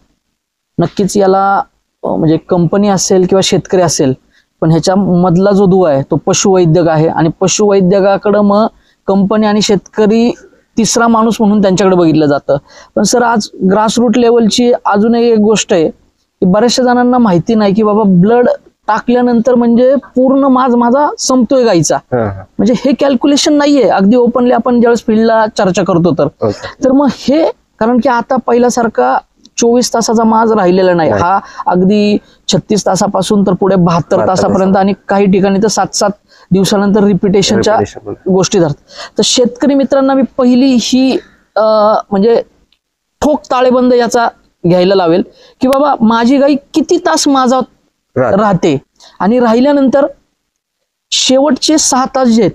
नक्कीच याला म्हणजे कंपनी असेल किंवा शेतकरी असेल, पण ह्याच्या मधला जो दुवा आहे तो पशुवैद्यक आहे आणि पशुवैद्यकाकडे मग कंपनी आणि शेतकरी तिसरा माणूस म्हणून त्यांच्याकडे बघितलं जातं. पण सर आज ग्रासरूट लेवलची अजूनही एक गोष्ट आहे की बऱ्याचशा जणांना माहिती नाही की बाबा ब्लड टाकल्यानंतर म्हणजे पूर्ण माझा संपतोय गाईचा. म्हणजे हे कॅल्क्युलेशन नाहीये अगदी ओपनली आपण ज्यावेळेस फील्डला चर्चा करतो तर मग हे कारण की आता पहिल्यासारखा 24 तासाचा माज राहिलेला नाही. हा अगदी 36 तासापासून तर पुढे 72 तासापर्यंत आणि काही ठिकाणी तर 7-7 दिवसानंतर रिपिटेशनच्या गोष्टी धरतात. तर शेतकरी मित्रांना मी पहिली ही म्हणजे ठोक ताळेबंद याचा घ्यायला लावेल की बाबा माझी गाई किती तास माझात राहते आणि राहिल्यानंतर शेवटचे 6 तास जे आहेत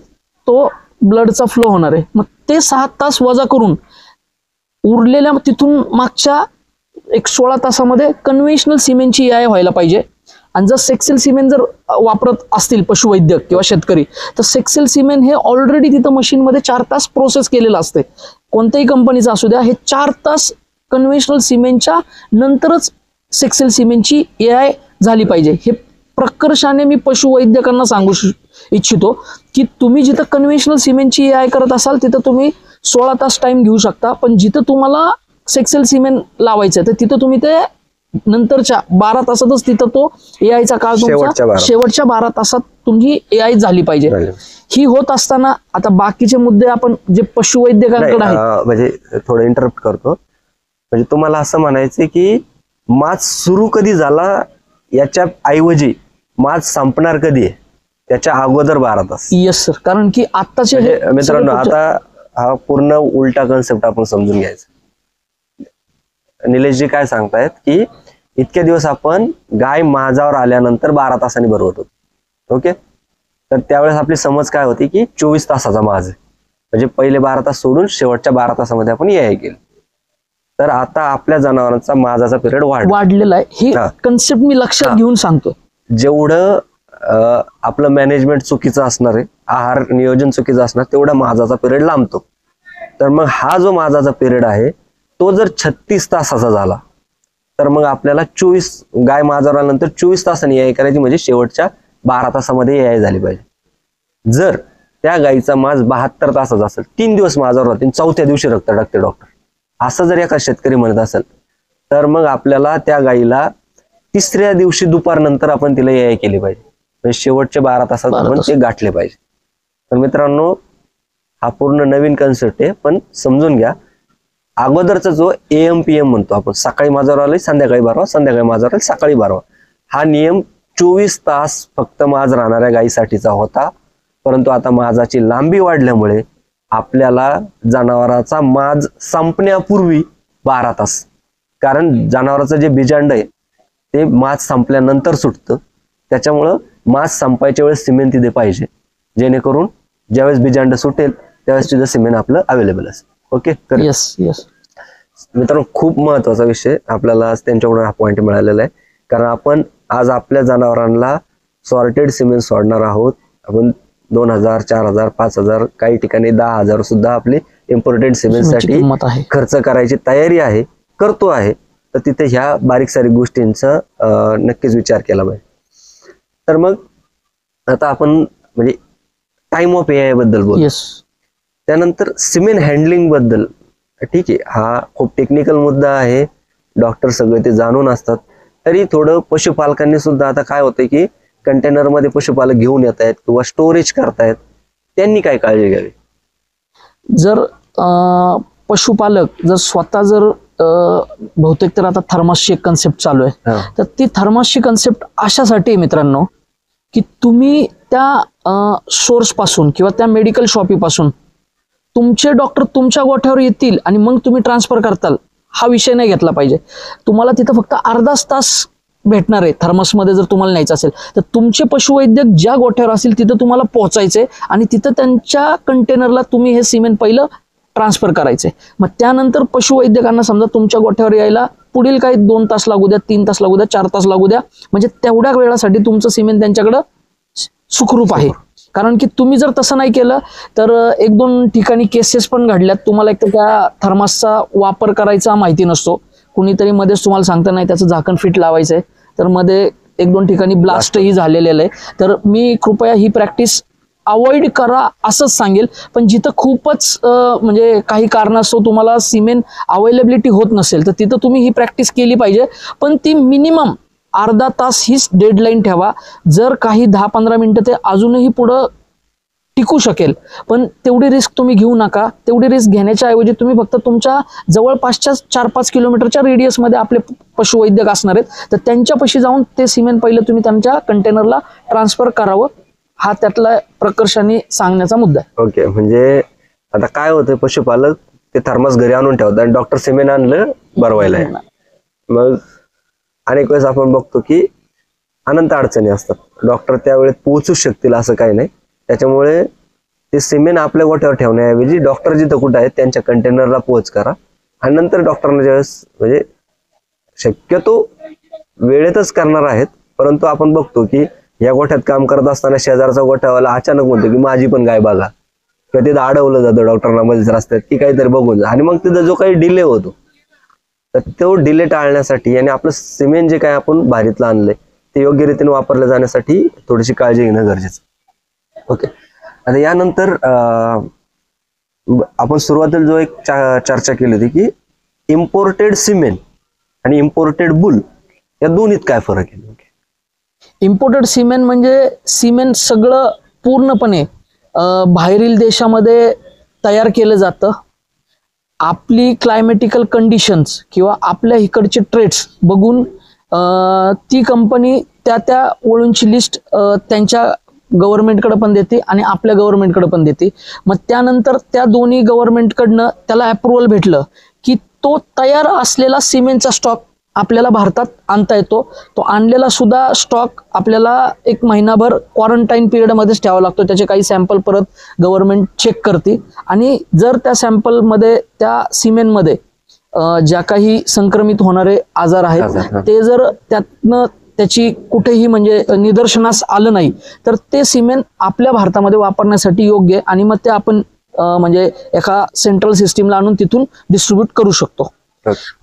तो ब्लडचा फ्लो होणार आहे. मग ते 6 तास वजा करून उरलेल्या तिथून मागच्या एक 16 तासामध्ये कन्व्हेन्शनल सिमेंटची EI व्हायला पाहिजे. आणि जर सेक्सेल सिमेंट जर वापरत असतील पशुवैद्यक किंवा शेतकरी तर सेक्सेल सिमेंट हे ऑलरेडी तिथं मशीनमध्ये 4 तास प्रोसेस केलेलं असते. कोणत्याही कंपनीचा असू द्या हे 4 तास कन्व्हेन्शनल सिमेंटच्या नंतरच सेक्सेल सिमेंटची EI झाली पाहिजे. हे प्रकर्षाने मी पशुवैद्यकांना सांगू इच्छितो की तुम्ही जिथं कन्व्हेन्शनल सिमेंटची EI करत असाल तिथं तुम्ही 16 तास टाइम घेऊ शकता. पण जिथं तुम्हाला सेक्सेल सिमेंट लावायचं तर तिथं तुम्ही ते नंतरच्या 12 तासातच तिथं तो EIचा काळ तुमचा शेवटच्या 12 तासात तुमची EI झाली पाहिजे. ही होत असताना आता बाकीचे मुद्दे आपण जे पशुवैद्यकांकडे आहेत म्हणजे थोडं इंटरप्ट करतो. म्हणजे तुम्हाला असं म्हणायचं की माज सुरू कधी झाला याच्या ऐवजी माज संपणार कधी आहे त्याच्या अगोदर 12 तास. Yes sir. कारण की आताचे मित्रांनो आता हा पूर्ण उलटा कन्सेप्ट आपण समजून घ्यायचा. निलेशजी काय सांगतायत की इतके दिवस आपण गाय माझावर आल्यानंतर 12 तासांनी भरवत होतो. ओके. तर त्यावेळेस आपली समज काय होती की 24 तासाचा माज आहे म्हणजे पहिले 12 तास सोडून शेवटच्या 12 तासामध्ये आपण EI केली. तर आता आपल्या जनावरांचा माझाचा पिरियड वाढलेला आहे. ही कन्सेप्ट मी लक्षात घेऊन सांगतो. जेवढं आपलं मॅनेजमेंट चुकीचं असणार आहे आहार नियोजन चुकीचं असणार तेवढा माझाचा पिरियड लांबतो. तर मग हा जो माझाचा पिरियड आहे तो जर 36 तासाचा झाला तर मग आपल्याला 24 गाय माझावर आल्यानंतर 24 तासांनी EI करायची म्हणजे शेवटच्या 12 तासामध्ये EI झाली पाहिजे. जर त्या गायीचा माज 72 तासाचा असेल 3 दिवस माझावर राहतील 4थ्या दिवशी रक्त टाकते डॉक्टर असं जर एका शेतकरी म्हणत असेल तर मग आपल्याला त्या गायीला 3ऱ्या दिवशी दुपारनंतर आपण तिला EI केली पाहिजे म्हणजे शेवटच्या 12 तासात आपण ते गाठले पाहिजे. तर मित्रांनो हा पूर्ण नवीन कन्सेप्ट आहे पण समजून घ्या. अगोदरचा जो AM-PM म्हणतो आपण सकाळी माझावर आले संध्याकाळी भरवा संध्याकाळी माझावर आले सकाळी भरवा हा नियम 24 तास फक्त माज राहणाऱ्या गायीसाठीचा होता. परंतु आता माजाची लांबी वाढल्यामुळे आपल्याला जनावराचा माज संपण्यापूर्वी 12 तास कारण जनावराचं जे बीजांड आहे ते माज संपल्यानंतर सुटतं. त्याच्यामुळं माज संपायच्या वेळेस सिमेंट तिथे पाहिजे जेणेकरून ज्यावेळेस बीजांड सुटेल त्यावेळेस तिथं सिमेंट आपलं अवेलेबल असेल. ओके. Yes yes. मित्रांनो खूप महत्वाचा विषय आपल्याला त्यांच्याकडून हा पॉइंट मिळालेला आहे कारण आपण आज आपल्या जनावरांना सॉर्टेड सिमेंट सोडणार आहोत. आपण 2000 4000 5000 काही ठिकाणी 10,000 सुद्धा आपली इम्पोर्टेड सिमेंटसाठी खर्च करायची तयारी आहे करतो आहे. तर तिथे ह्या बारीक सारीक गोष्टींचा नक्कीच विचार केला पाहिजे. तर मग आता आपण म्हणजे टाइम ऑफ EI बद्दल बोलू. त्यानंतर सिमेंट हँडलिंग बद्दल ठीक आहे हा खूप टेक्निकल मुद्दा आहे. डॉक्टर सगळे ते जाणून असतात तरी थोडं पशुपालकांनी सुद्धा आता काय होतंय की कंटेनर मध्ये पशुपालक घेऊन येत आहेत किंवा स्टोरेज करतायत त्यांनी काय काळजी घ्यावी. जर पशुपालक जर स्वतः जर बहुतेक तर आता थर्मासची एक कन्सेप्ट चालू आहे तर ती थर्मासची कन्सेप्ट अशासाठी मित्रांनो की तुम्ही त्या सोर्स पासून किंवा त्या मेडिकल शॉपीपासून तुमचे डॉक्टर तुमच्या गोठ्यावर येतील आणि मग तुम्ही ट्रान्सफर करताल हा विषय नाही घेतला पाहिजे. तुम्हाला तिथं फक्त अर्धाच तास भेटणार आहे थर्मसमध्ये जर तुम्हाला न्यायचं असेल तर तुमचे पशुवैद्यक ज्या गोठ्यावर असतील तिथं तुम्हाला पोहोचायचे आणि तिथं त्यांच्या कंटेनरला तुम्ही हे सिमेंट पहिलं ट्रान्सफर करायचे. मग त्यानंतर पशुवैद्यकांना समजा तुमच्या गोठ्यावर यायला पुढील काही 2 तास लागू द्या 3 तास लागू द्या 4 तास लागू द्या म्हणजे तेवढ्या वेळासाठी तुमचं सिमेंट त्यांच्याकडं सुखरूप आहे. कारण की तुम्ही जर तसं नाही केलं तर 1-2 ठिकाणी केसेस पण घडल्यात. तुम्हाला एक तर त्या थर्मासचा वापर करायचा माहिती नसतो. कुणीतरी मध्येच तुम्हाला सांगता नाही त्याचं झाकण फिट लावायचंय तर मध्ये 1-2 ठिकाणी ब्लास्टही झालेलं आहे. तर मी कृपया ही प्रॅक्टिस अवॉइड करा असंच सांगेल. पण जिथं खूपच म्हणजे काही कारणास्तव तुम्हाला सिमेंट अवेलेबिलिटी होत नसेल तर तिथं तुम्ही ही प्रॅक्टिस केली पाहिजे. पण ती मिनिमम अर्धा तास हीच डेडलाईन ठेवा. जर काही 10-15 मिनिटं ते अजूनही पुढं टिकू शकेल, पण तेवढी रिस्क तुम्ही घेऊ नका. तेवढी रिस्क घेण्याच्या ऐवजी तुम्ही फक्त तुमच्या जवळपासच्या 4-5 किलोमीटरच्या रेडियसमध्ये आपले पशुवैद्यक असणार आहेत, तर त्यांच्यापाशी जाऊन ते सिमेंट पहिलं तुम्ही त्यांच्या कंटेनरला ट्रान्सफर करावं. हा त्यातला प्रकर्षाने सांगण्याचा मुद्दा आहे. ओके, म्हणजे आता काय होतं, पशुपालक ते थर्मस घरी आणून ठेवतात आणि डॉक्टर सिमेंट आणलं बरवायला. मग अनेक वेळेस आपण बघतो की अनंत अडचणी असतात. डॉक्टर त्यावेळेस पोहोचू शकतील असं काही नाही. त्याच्यामुळे ते सिमेंट आपल्या गोठ्यावर ठेवण्याऐवजी डॉक्टर जिथं कुठं आहेत त्यांच्या कंटेनरला पोहोच करा आणि नंतर डॉक्टरना ज्यावेळेस, म्हणजे शक्यतो वेळेतच करणार आहेत, परंतु आपण बघतो की या गोठ्यात काम करत असताना शेजारचा गोठ्यावाला अचानक म्हणतो की माझी पण गाय बघा, किंवा तिथं अडवलं जातं डॉक्टरना मध्येच रस्त्यात की काहीतरी बघून जा, आणि मग तिथं जो काही डिले होतो तर तो डिले टाळण्यासाठी आणि आपलं सिमेंट जे काय आपण भारीतलं आणलंय ते योग्य रीतीने वापरलं जाण्यासाठी थोडीशी काळजी घेणं गरजेचं. ओके, आता यानंतर आपण सुरुवातीला जो एक चर्चा केली होती की इम्पोर्टेड सिमेंट आणि इम्पोर्टेड बुल या दोन्हीत काय फरक आहे? इम्पोर्टेड सिमेंट म्हणजे सिमेंट सगळं पूर्णपणे बाहेरील देशामध्ये तयार केलं जातं. आपली क्लायमेटिकल कंडिशन्स किंवा आपल्या इकडचे ट्रेड्स बघून ती कंपनी त्या वळूंची लिस्ट त्यांच्या गव्हर्नमेंटकडे पण देते आणि आपल्या गव्हर्नमेंटकडे पण देते. मग त्यानंतर त्या दोन्ही गव्हर्नमेंटकडनं त्याला अप्रुव्हल भेटलं की तो तयार असलेला सिमेंटचा स्टॉक आपल्याला भारतात आणता येतो. तो आणलेला सुद्धा स्टॉक आपल्याला 1 महिनाभर क्वारंटाईन पिरियडमध्येच ठेवावा लागतो. त्याचे काही सॅम्पल परत गव्हर्नमेंट चेक करते आणि जर त्या सॅम्पलमध्ये त्या सिमेंटमध्ये ज्या काही संक्रमित होणारे आजार आहेत ते जर त्यातनं त्याची कुठेही म्हणजे निदर्शनास आलं नाही तर ते सिमेंट आपल्या भारतामध्ये वापरण्यासाठी योग्य आहे आणि मग ते आपण म्हणजे एका सेंट्रल सिस्टीमला आणून तिथून डिस्ट्रीब्यूट करू शकतो.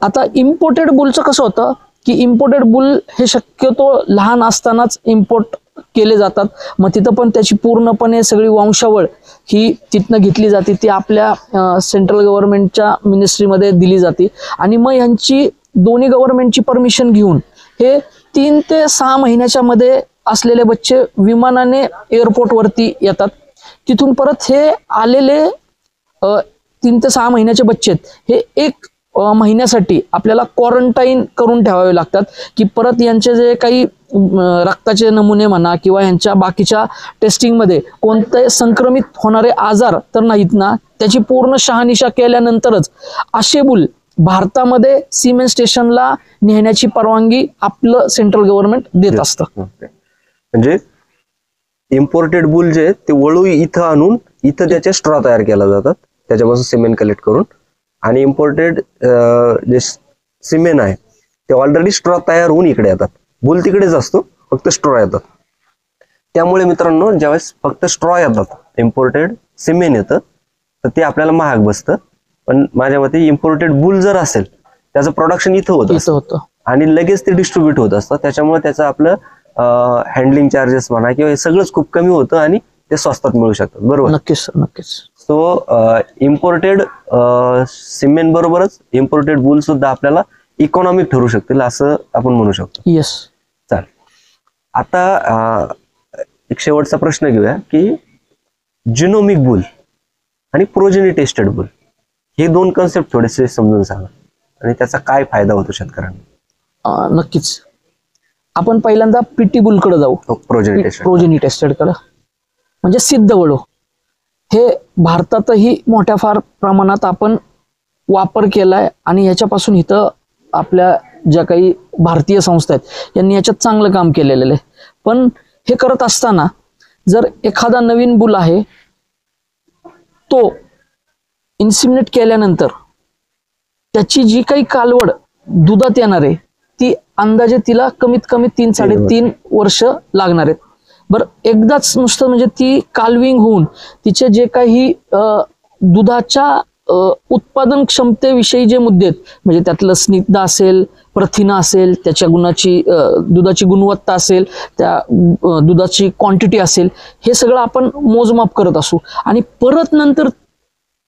आता इम्पोर्टेड बुलचं कसं होतं की इम्पोर्टेड बुल हे शक्यतो लहान असतानाच इम्पोर्ट केले जातात. मग तिथं पण त्याची पूर्णपणे सगळी वंशावळ ही तिथनं घेतली जाते, ती आपल्या सेंट्रल गव्हर्नमेंटच्या मिनिस्ट्रीमध्ये दिली जाते आणि मग यांची दोन्ही गव्हर्नमेंटची परमिशन घेऊन हे 3 ते 6 महिन्याच्या मध्ये असलेले बच्चे विमानाने एअरपोर्टवरती येतात. तिथून परत हे आलेले 3 ते 6 महिन्याचे बच्चे हे 1 महिन्यासाठी आपल्याला क्वारंटाईन करून ठेवावे लागतात की परत यांचे जे काही रक्ताचे नमुने म्हणा किंवा यांच्या बाकीच्या टेस्टिंगमध्ये कोणते संक्रमित होणारे आजार तर नाहीत ना, त्याची पूर्ण शहानिशा केल्यानंतरच असे बुल भारतामध्ये सिमेंट स्टेशनला नेण्याची परवानगी आपलं सेंट्रल गव्हर्नमेंट देत असतं. म्हणजे इम्पोर्टेड बुल जे ते वळू इथं आणून इथं त्याचे स्ट्रॉ तयार केला जातात, त्याच्यापासून सिमेंट कलेक्ट करून, आणि इम्पोर्टेड जे सिमेंट आहे ते ऑलरेडी स्ट्रॉ तयार होऊन इकडे येतात. बुल तिकडेच असतो, फक्त स्ट्रॉ येतात. त्यामुळे मित्रांनो ज्यावेळेस फक्त स्ट्रॉ येतात, इम्पोर्टेड सिमेंट येतं, तर ते आपल्याला महाग बसतं. पण माझ्या मते इम्पोर्टेड बुल जर असेल त्याचं प्रोडक्शन इथं होतं आणि लगेच ते डिस्ट्रीब्यूट होत असतं. त्याच्यामुळे त्याचं आपलं हँडलिंग चार्जेस म्हणा किंवा हे सगळंच खूप कमी होतं आणि ते स्वस्तात मिळू शकतात. बरोबर? नक्कीच नक्कीच. सो इम्पोर्टेड सिमेंट बरोबरच इम्पोर्टेड बुल सुद्धा आपल्याला इकॉनॉमिक ठरू शकतील असं आपण म्हणू शकतो. येस. चालेल. आता एक शेवटचा प्रश्न घेऊया की जिनोमिक बुल आणि प्रोजेनी टेस्टेड बुल हे 2 कन्सेप्ट थोडेसे समजून सांगा आणि त्याचा काय फायदा होतो शेतकऱ्यांना. नक्कीच. आपण पहिल्यांदा पीटी बुलकडे जाऊ. प्रोजेनी टेस्टेड कडे म्हणजे सिद्ध वळू. हे भारतातही मोठ्या फार प्रमाणात आपण वापर केलाय आणि ह्याच्यापासून इथं आपल्या ज्या काही भारतीय संस्था आहेत यांनी याच्यात चांगलं काम केलेलं आहे. पण हे करत असताना जर एखादा नवीन बुल आहे तो इन्सिमिनेट केल्यानंतर त्याची जी काही कालवड दुधात येणार आहे ती अंदाजे तिला कमीत कमी 3-3.5 वर्ष लागणार आहेत. बरं, एकदाच नुसतं म्हणजे ती कालविंग होऊन तिचे जे काही दुधाच्या उत्पादन क्षमतेविषयी जे मुद्दे आहेत म्हणजे त्यातलं स्निग्ध असेल, प्रथिनं असेल, त्याच्या दुधाची गुणवत्ता असेल, त्या दुधाची क्वांटिटी असेल, हे सगळं आपण मोजमाप करत असू. आणि परत नंतर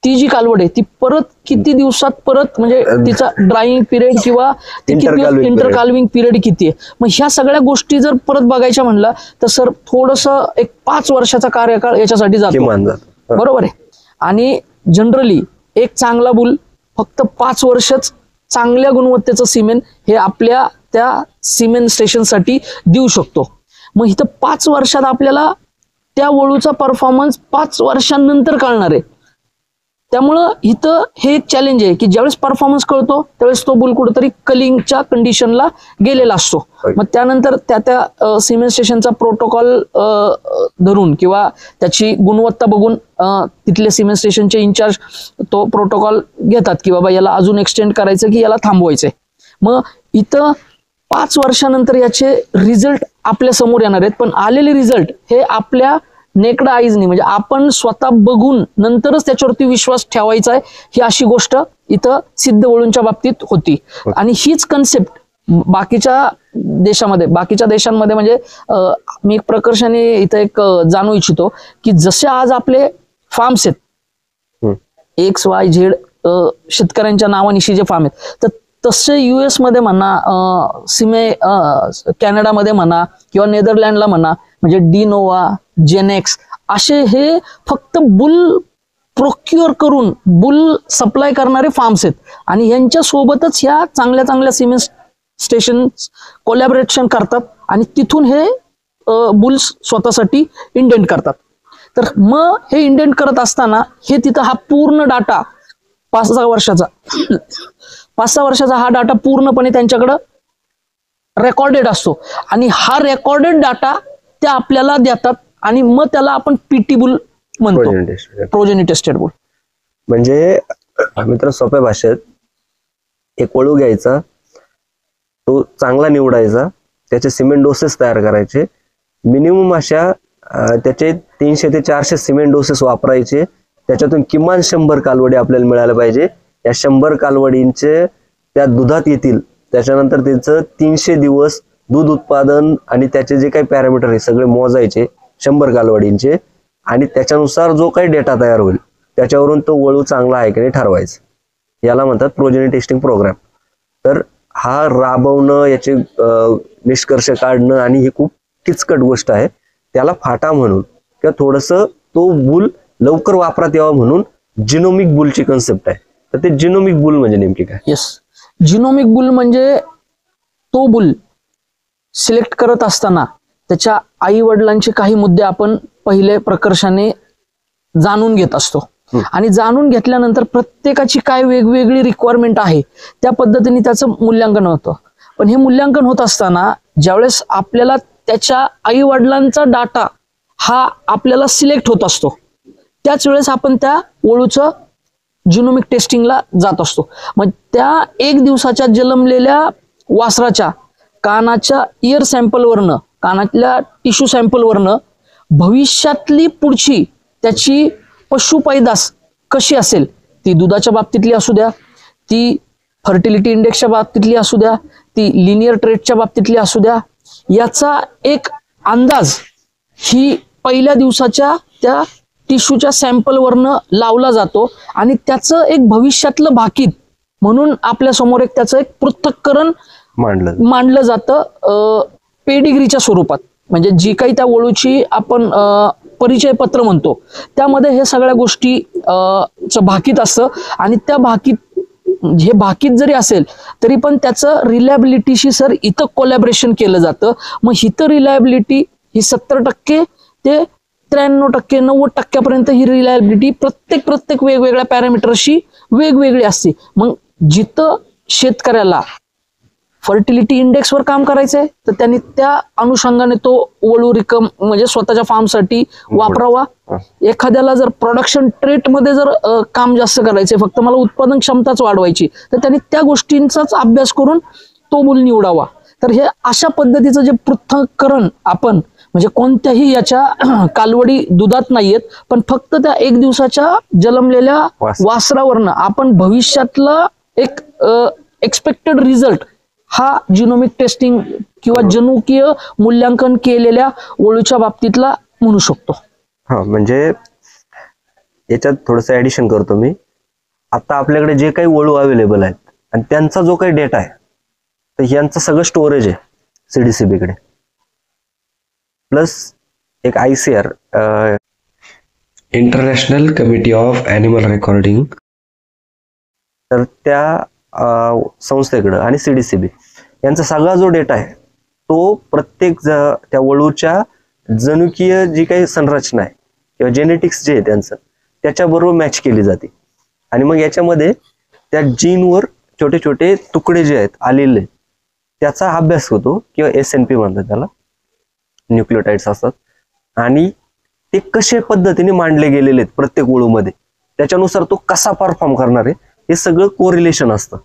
ती जी कालवड आहे ती परत किती दिवसात परत म्हणजे तिचा ड्राईंग पिरियड किंवा इंटरकाल्विंग पिरियड किती आहे. मग ह्या सगळ्या गोष्टी जर परत बघायच्या म्हणलं तर सर थोडंसं एक 5 वर्षाचा कार्यकाळ याच्यासाठी जातो, बरोबर आहे. आणि जनरली एक चांगला बुल फक्त 5 वर्षच चांगल्या गुणवत्तेचं सिमेंट हे आपल्या त्या सिमेंट स्टेशनसाठी देऊ शकतो. मग इथं 5 वर्षात आपल्याला त्या वळूचा परफॉर्मन्स 5 वर्षांनंतर कळणार आहे. त्यामुळं इथं हे एक चॅलेंज आहे की ज्यावेळेस परफॉर्मन्स कळतो त्यावेळेस तो बुल कुठेतरी कलिंगच्या कंडिशनला गेलेला असतो. मग त्यानंतर त्या सिमेंट स्टेशनचा प्रोटोकॉल धरून किंवा त्याची गुणवत्ता बघून तिथले सिमेंट स्टेशनचे इन्चार्ज तो प्रोटोकॉल घेतात की बाबा याला अजून एक्सटेंड करायचं की याला थांबवायचंय. मग इथं 5 वर्षानंतर याचे रिझल्ट आपल्या समोर येणार आहेत. पण आलेले रिझल्ट हे आपल्या नेकड आईजनी म्हणजे आपण स्वतः बघून नंतरच त्याच्यावरती विश्वास ठेवायचा आहे, ही अशी गोष्ट इथं सिद्ध वळूंच्या बाबतीत होती. आणि हीच कन्सेप्ट बाकीच्या देशांमध्ये म्हणजे मी एक प्रकर्षाने इथं एक जाणू इच्छितो की जसे आज आपले फार्म्स आहेत XYZ शेतकऱ्यांच्या नावानिशी जे फार्म आहेत, तर तसे US मध्ये म्हणा, कॅनडामध्ये म्हणा किंवा नेदरलँडला म्हणा, म्हणजे डिनोवा, जेनेक्स असे हे फक्त बुल प्रोक्युअर करून बुल सप्लाय करणारे फार्म्स आहेत. आणि यांच्या सोबतच ह्या चांगल्या चांगल्या सिमेंट स्टेशन कोलॅबरेशन करतात आणि तिथून हे बुल्स स्वतःसाठी इंडेंट करतात. तर मग हे इंडेंट करत असताना हे तिथं हा पूर्ण डाटा 5-6 वर्षाचा हा डाटा पूर्णपणे त्यांच्याकडं रेकॉर्डेड असतो. आणि हा रेकॉर्डेड डाटा ते आपल्याला देतात आणि मग त्याला आपण PT बुल म्हणतो, प्रोजेनी टेस्टेड बुल. म्हणजे मित्र सोप्या भाषेत एक वळू घ्यायचा, तो चांगला निवडायचा, त्याचे सिमेंट डोसेस तयार करायचे, मिनिमम अशा त्याचे 300 ते 400 सिमेंट डोसेस वापरायचे, त्याच्यातून किमान 100 कालवडी आपल्याला मिळायला पाहिजे. या 100 कालवडींचे त्या दुधात येतील, त्याच्यानंतर त्यांचं 300 दिवस दूध उत्पादन आणि त्याचे जे काही पॅरामीटर आहे सगळे मोजायचे 100 कालवडींचे. आणि त्याच्यानुसार जो काही डेटा तयार होईल त्याच्यावरून तो वळू चांगला आहे की नाही ठरवायचं. याला म्हणतात प्रोजेनी टेस्टिंग प्रोग्राम. तर हा राबवणं, याचे निष्कर्ष काढणं आणि ही खूप किचकट गोष्ट आहे. त्याला फाटा म्हणून किंवा थोडंसं तो बुल लवकर वापरात यावा म्हणून जिनोमिक बुलची कन्सेप्ट आहे. तर ते जिनोमिक बुल म्हणजे नेमकी काय? येस, जिनोमिक बुल म्हणजे तो बुल सिलेक्ट करत असताना त्याच्या आई वडिलांचे काही मुद्दे आपण पहिले प्रकर्षाने जाणून घेत असतो. आणि जाणून घेतल्यानंतर प्रत्येकाची काय वेगवेगळी रिक्वायरमेंट आहे त्या पद्धतीने त्याचं मूल्यांकन होतं. पण हे मूल्यांकन होत असताना ज्यावेळेस आपल्याला त्याच्या आई वडिलांचा डाटा हा आपल्याला सिलेक्ट होत असतो त्याच वेळेस आपण त्या वळूचं जिनोमिक टेस्टिंगला जात असतो. मग त्या 1 दिवसाच्या जन्मलेल्या वासराच्या कानाच्या इयर सॅम्पलवरनं, कानातल्या टिश्यू सॅम्पलवरनं भविष्यातली पुढची त्याची पशुपैदास कशी असेल, ती दुधाच्या बाबतीतली असू द्या, ती फर्टिलिटी इंडेक्सच्या बाबतीतली असू द्या, ती लिनियर ट्रेटच्या बाबतीतली असू द्या, याचा एक अंदाज ही पहिल्या दिवसाच्या त्या टिश्यूच्या सॅम्पलवरनं लावला जातो. आणि त्याचं एक भविष्यातलं भाकीत म्हणून आपल्या समोर एक त्याचं एक पृथक्करण मांडलं जातं पेडिग्रीच्या स्वरूपात. म्हणजे जी काही त्या वळूची आपण परिचय पत्र म्हणतो त्यामध्ये हे सगळ्या गोष्टी भाकीत असतं. आणि त्या हे भाकीत जरी असेल तरी पण त्याचं रिलायबिलिटीशी सर इथं कोलॅबरेशन केलं जातं. मग इथं रिलायबिलिटी ही 70% ते 93%, 90% ही रिलायबिलिटी प्रत्येक वेगवेगळ्या पॅरामीटरशी वेगवेगळी असते. मग जिथं शेतकऱ्याला फर्टिलिटी इंडेक्सवर काम करायचंय तर त्यांनी त्या अनुषंगाने तो वळू म्हणजे स्वतःच्या फार्मसाठी वापरावा. एखाद्याला जर प्रोडक्शन ट्रेट मध्ये जर काम जास्त करायचंय, फक्त मला उत्पादन क्षमताच वाढवायची, तर त्यांनी त्या गोष्टींचाच अभ्यास करून तो मूल निवडावा. तर हे अशा पद्धतीचं जे पृथक्करण आपण म्हणजे कोणत्याही याच्या कालवडी दुधात नाहीयेत, पण फक्त त्या 1 दिवसाच्या जन्मलेल्या वासरावरनं आपण भविष्यातला एक एक्सपेक्टेड रिझल्ट हा जिनोमिक टेस्टिंग किंवा जनुकीय मूल्यांकन केलेल्या वळूच्या बाबतीतला म्हणू शकतो. हा, म्हणजे याच्यात थोडंसं ऍडिशन करतो मी. आता आपल्याकडे जे काही वळू अवेलेबल आहेत आणि त्यांचा जो काही डेटा आहे, तर यांचं सगळं स्टोरेज आहे CDCB कडे, प्लस एक ICR, international committee of animal recording, तर त्या संस्थेकडं आणि CDCB यांचा सगळा जो डेटा आहे तो प्रत्येक त्या वळूच्या जनुकीय जी काही संरचना आहे किंवा जेनेटिक्स जे आहे त्यांचं त्याच्याबरोबर मॅच केली जाते. आणि मग याच्यामध्ये त्या जीनवर छोटे छोटे तुकडे जे आहेत आलेले त्याचा अभ्यास होतो, किंवा SNP म्हणतात त्याला, न्यूक्लियोटाइड्स असतात, आणि ते कशा पद्धतीने मांडले गेलेले आहेत प्रत्येक वळूमध्ये, त्याच्यानुसार तो कसा परफॉर्म करणार आहे हे सगळं कोरिलेशन असतं.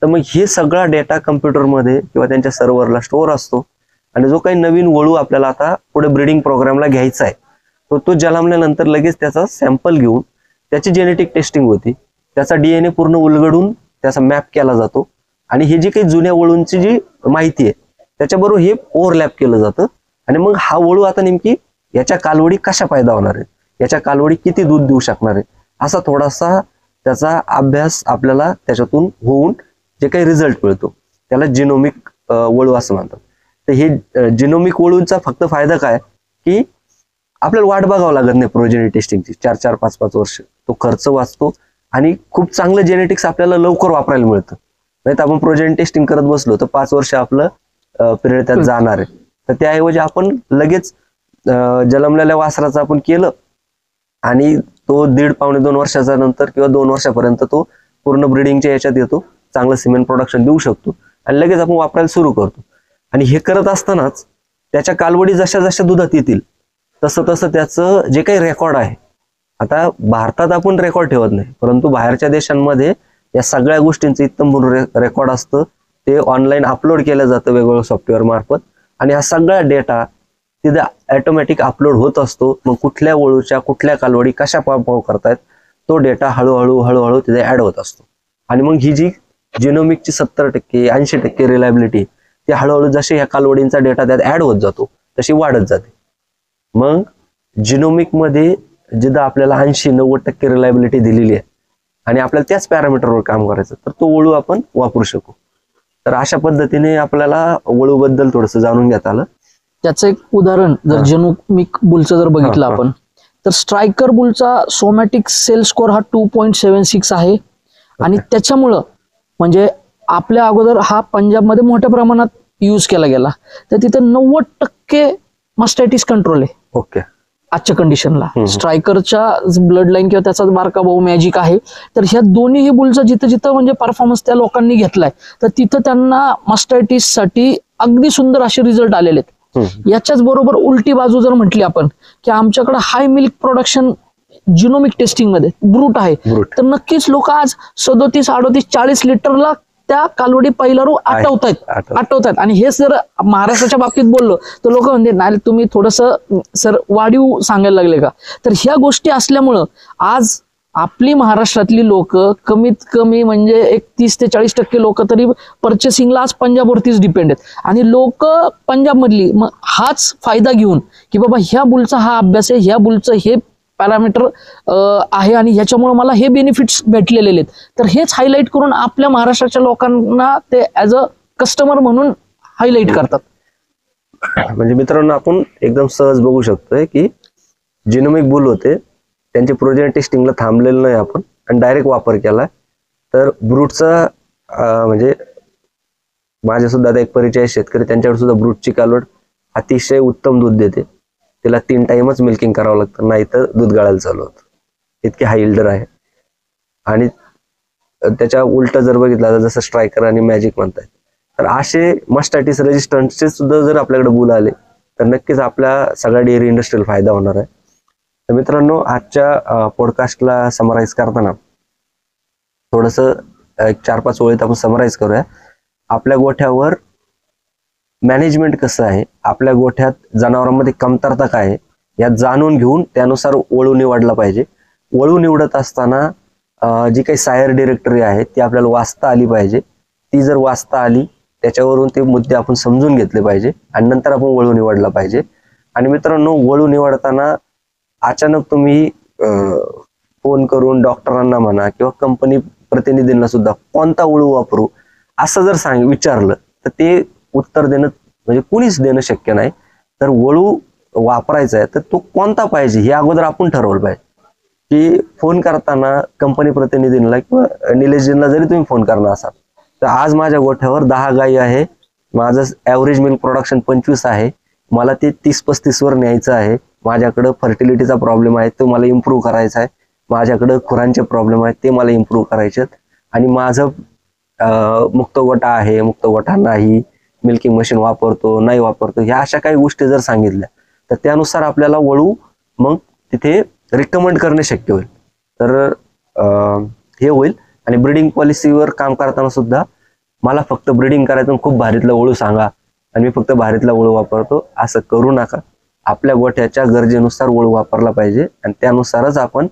तर मग हे सगळा डेटा कम्प्युटरमध्ये किंवा त्यांच्या सर्व्हरला स्टोअर असतो. आणि जो काही नवीन वळू आपल्याला आता पुढे ब्रीडिंग प्रोग्रामला घ्यायचा आहे तो जन्मल्यानंतर लगेच त्याचा सॅम्पल घेऊन त्याची जेनेटिक टेस्टिंग होती, त्याचा DNA पूर्ण उलगडून त्याचा मॅप केला जातो, आणि हे जी काही जुन्या वळूंची जी माहिती आहे त्याच्याबरोबर हे ओव्हरलॅप केलं जातं. आणि मग हा वळू आता नेमकी याच्या कालवडी कशा पैदा होणार आहे, याच्या कालवडी किती दूध देऊ शकणार आहे, असा थोडासा त्याचा अभ्यास आपल्याला त्याच्यातून होऊन जे काही रिझल्ट मिळतो त्याला जिनोमिक वळू असं म्हणतात. तर हे जिनोमिक वळूंचा फक्त फायदा काय की आपल्याला वाट बघावं लागत नाही प्रोजेनी टेस्टिंगची 4-4, 5-5 वर्ष, तो खर्च वाचतो आणि खूप चांगलं जेनेटिक्स आपल्याला लवकर वापरायला मिळतं. नाही तर आपण प्रोजेनी टेस्टिंग करत बसलो तर 5 वर्ष आपलं पिरियड त्यात जाणार आहे. तर त्याऐवजी आपण लगेच जन्मलेल्या वासराचं आपण केलं आणि तो 1.5-2 वर्षाचा नंतर किंवा 2 वर्षापर्यंत तो पूर्ण ब्रीडिंगच्या याच्यात येतो, चांगलं सिमेंट प्रोडक्शन देऊ शकतो आणि लगेच आपण वापरायला सुरू करतो. आणि हे करत असतानाच त्याच्या कालवडी जशा जशा दुधात येतील तसं तसं त्याचं जे काही रेकॉर्ड आहे, आता भारतात आपण रेकॉर्ड ठेवत नाही परंतु बाहेरच्या देशांमध्ये या सगळ्या गोष्टींचं इत्तम रेकॉर्ड असतं, ते ऑनलाईन अपलोड केलं जातं वेगवेगळ्या सॉफ्टवेअर मार्फत, आणि हा सगळा डेटा तिथे ऑटोमॅटिक अपलोड होत असतो. मग कुठल्या वळूच्या कुठल्या कालवडी कशा परफॉर्म करतायत तो डेटा हळूहळू तिथे ऍड होत असतो. आणि मग ही जी जिनोमिकची 70%, 80% रिलायबिलिटी ती हळूहळू जशी ह्या कालवडींचा डेटा त्यात ऍड होत जातो तशी वाढत जाते. मग जिनोमिक मध्ये जिथं आपल्याला 80-90% रिलायबिलिटी दिलेली आहे आणि आपल्याला त्याच पॅरामीटरवर काम करायचं तर तो वळू आपण वापरू शकू. तर अशा पद्धतीने आपल्याला वळूबद्दल थोडंसं जाणून घेता आलं. त्याचं एक उदाहरण जर जिनोमिक बुलचं जर बघितलं आपण तर स्ट्रायकर बुलचा सोमॅटिक सेल स्कोअर हा 2.76 आहे. आणि त्याच्यामुळं म्हणजे आपल्या अगोदर हा पंजाबमध्ये मोठ्या प्रमाणात यूज केला गेला तर तिथं 90% मास्टायटिस कंट्रोल आहे. ओके, आजच्या कंडिशनला स्ट्रायकरच्या ब्लड लाईन किंवा त्याचा बारका भाऊ मॅजिक आहे. तर ह्या दोन्ही बुलचा जिथं जिथं म्हणजे परफॉर्मन्स त्या लोकांनी घेतलाय तर तिथं त्यांना मास्टायटिस साठी अगदी सुंदर असे रिझल्ट आलेले आहेत. याच्याच बरोबर उलटी बाजू जर म्हटली आपण की आमच्याकडे हाय मिल्क प्रोडक्शन जिनोमिक टेस्टिंग मध्ये ब्रूट आहे तर नक्कीच लोक आज 37, 38, 40 लिटरला त्या कालवडी पहिलारू आठवतायत. आणि हे जर महाराष्ट्राच्या बाबतीत बोललो तर लोक म्हणते नाही तुम्ही थोडस सर वाढीव सांगायला लागले का. तर ह्या गोष्टी असल्यामुळं आज आपली महाराष्ट्रातली लोक कमीत कमी म्हणजे 30 ते 40% लोक तरी पर्चेसिंगला आज पंजाबवरतीच डिपेंड आहेत. आणि लोक पंजाबमधली मग हाच फायदा घेऊन की बाबा ह्या बुलचा हा अभ्यास आहे, ह्या बुलचं हे पॅरामीटर आहे आणि ह्याच्यामुळे मला हे बेनिफिट्स भेटलेले आहेत, तर हेच हायलाईट करून आपल्या महाराष्ट्राच्या लोकांना ते ऍज अ कस्टमर म्हणून हायलाईट करतात. म्हणजे मित्रांनो आपण एकदम सहज बघू शकतोय की जिनोमिक बुल होते, त्यांचे प्रोजेनी टेस्टिंगला थांबलेलं नाही आपण आणि डायरेक्ट वापर केला. तर ब्रूटचा म्हणजे माझे सुद्धा आता एक परिचय शेतकरी, त्यांच्याकडे सुद्धा ब्रूटची कालवड अतिशय उत्तम दूध देते. तिला 3 टाइमच मिल्किंग करावं लागतं, नाही तर दूध गाळायला चालू होतं, इतकी हाय इल्डर आहे. आणि त्याच्या उलट जर बघितलं जसं स्ट्रायकर आणि मॅजिक म्हणतायत तर असे मास्टायटिस रेजिस्टंटचे सुद्धा जर आपल्याकडे बुल आले तर नक्कीच आपल्या सगळ्या डेअरी इंडस्ट्रीला फायदा होणार आहे. तर मित्रांनो आजच्या पॉडकास्टला समराईज करताना थोडंसं 4-5 ओळीत आपण समराईज करूया. आपल्या गोठ्यावर मॅनेजमेंट कसं आहे, आपल्या गोठ्यात जनावरांमध्ये कमतरता काय आहे यात जाणून घेऊन त्यानुसार वळू निवडला पाहिजे. वळू निवडत असताना जी काही सायर डिरेक्टरी आहे ती आपल्याला वाचता आली पाहिजे. ती जर वाचता आली त्याच्यावरून ते मुद्दे आपण समजून घेतले पाहिजे आणि नंतर आपण वळू निवडला पाहिजे. आणि मित्रांनो, वळू निवडताना अचानक तुम्ही फोन करून डॉक्टरांना म्हणा किंवा कंपनी प्रतिनिधींना सुद्धा कोणता वळू वापरू असं जर विचारलं तर ते उत्तर देणं म्हणजे कुणीच देणं शक्य नाही. तर वळू वापरायचा आहे तर तो कोणता पाहिजे हे अगोदर आपण ठरवलं पाहिजे. की फोन करताना कंपनी प्रतिनिधींना किंवा निलेशजींना जरी तुम्ही फोन करणार असाल तर आज माझ्या गोठ्यावर 10 गायी आहे, माझं ॲव्हरेज मिल्क प्रोडक्शन 25 आहे, मला ते 30-35 वर न्यायचं आहे, माझ्याकडं फर्टिलिटीचा प्रॉब्लेम आहे तो मला इम्प्रूव्ह करायचा आहे, माझ्याकडं खुरांचे प्रॉब्लेम आहेत ते मला इम्प्रूव्ह करायचे आहेत, आणि माझं मुक्त गोठा आहे, मुक्त गोठा नाही, मिल्किंग मशीन वापरतो नाही वापरतो, ह्या अशा काही गोष्टी जर सांगितल्या तर त्यानुसार आपल्याला वळू मग तिथे रिकमेंड करणे शक्य होईल. तर हे होईल. आणि ब्रीडिंग पॉलिसीवर काम करताना सुद्धा मला फक्त ब्रीडिंग करायचं खूप भारीतला वळू सांगा आणि मी फक्त भारीतला वळू वापरतो असं करू नका. आपल्या गोठ्याच्या गरजेनुसार वळू वापरला पाहिजे आणि त्यानुसारच आपण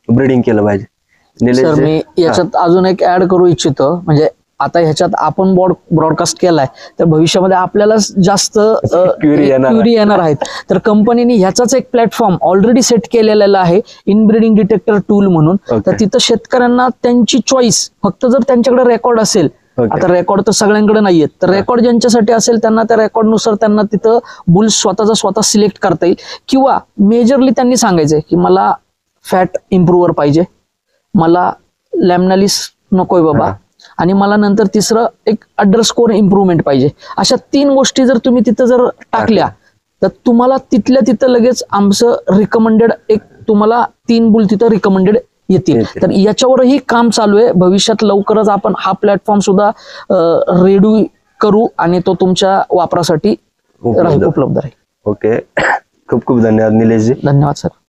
ब्रीडिंग केलं पाहिजे. सर मी याच्यात अजून एक ऍड करू इच्छितो, म्हणजे आता ह्याच्यात आपण ब्रॉडकास्ट केलाय तर भविष्यामध्ये आपल्याला जास्त क्युरी येणार आहेत. तर कंपनीने ह्याचाच एक प्लॅटफॉर्म ऑलरेडी सेट केलेला आहे, इनब्रीडिंग डिटेक्टर टूल म्हणून. तर तिथं शेतकऱ्यांना त्यांची चॉईस फक्त जर त्यांच्याकडे रेकॉर्ड असेल, आता रेकॉर्ड तर सगळ्यांकडे नाहीयेत, तर रेकॉर्ड ज्यांच्यासाठी असेल त्यांना त्या रेकॉर्डनुसार त्यांना तिथं बुल स्वतः सिलेक्ट करता येईल. किंवा मेजरली त्यांनी सांगायचंय की मला फॅट इम्प्रूव्हर पाहिजे, मला लॅमनालिस नकोय बाबा, आणि मला नंतर तिसरं एक अंडरस्कोर इम्प्रूव्हमेंट पाहिजे. अशा 3 गोष्टी जर तुम्ही तिथं जर टाकल्या तर तुम्हाला तिथल्या तिथं लगेच आमचं रिकमेंडेड एक तुम्हाला 3 बुल तिथं रिकमेंडेड येतील. तर याच्यावरही काम चालू आहे. भविष्यात लवकरच आपण हा प्लॅटफॉर्म सुद्धा रेडी करू आणि तो तुमच्या वापरासाठी उपलब्ध राहील. ओके, खूप खूप धन्यवाद निलेशजी. धन्यवाद सर.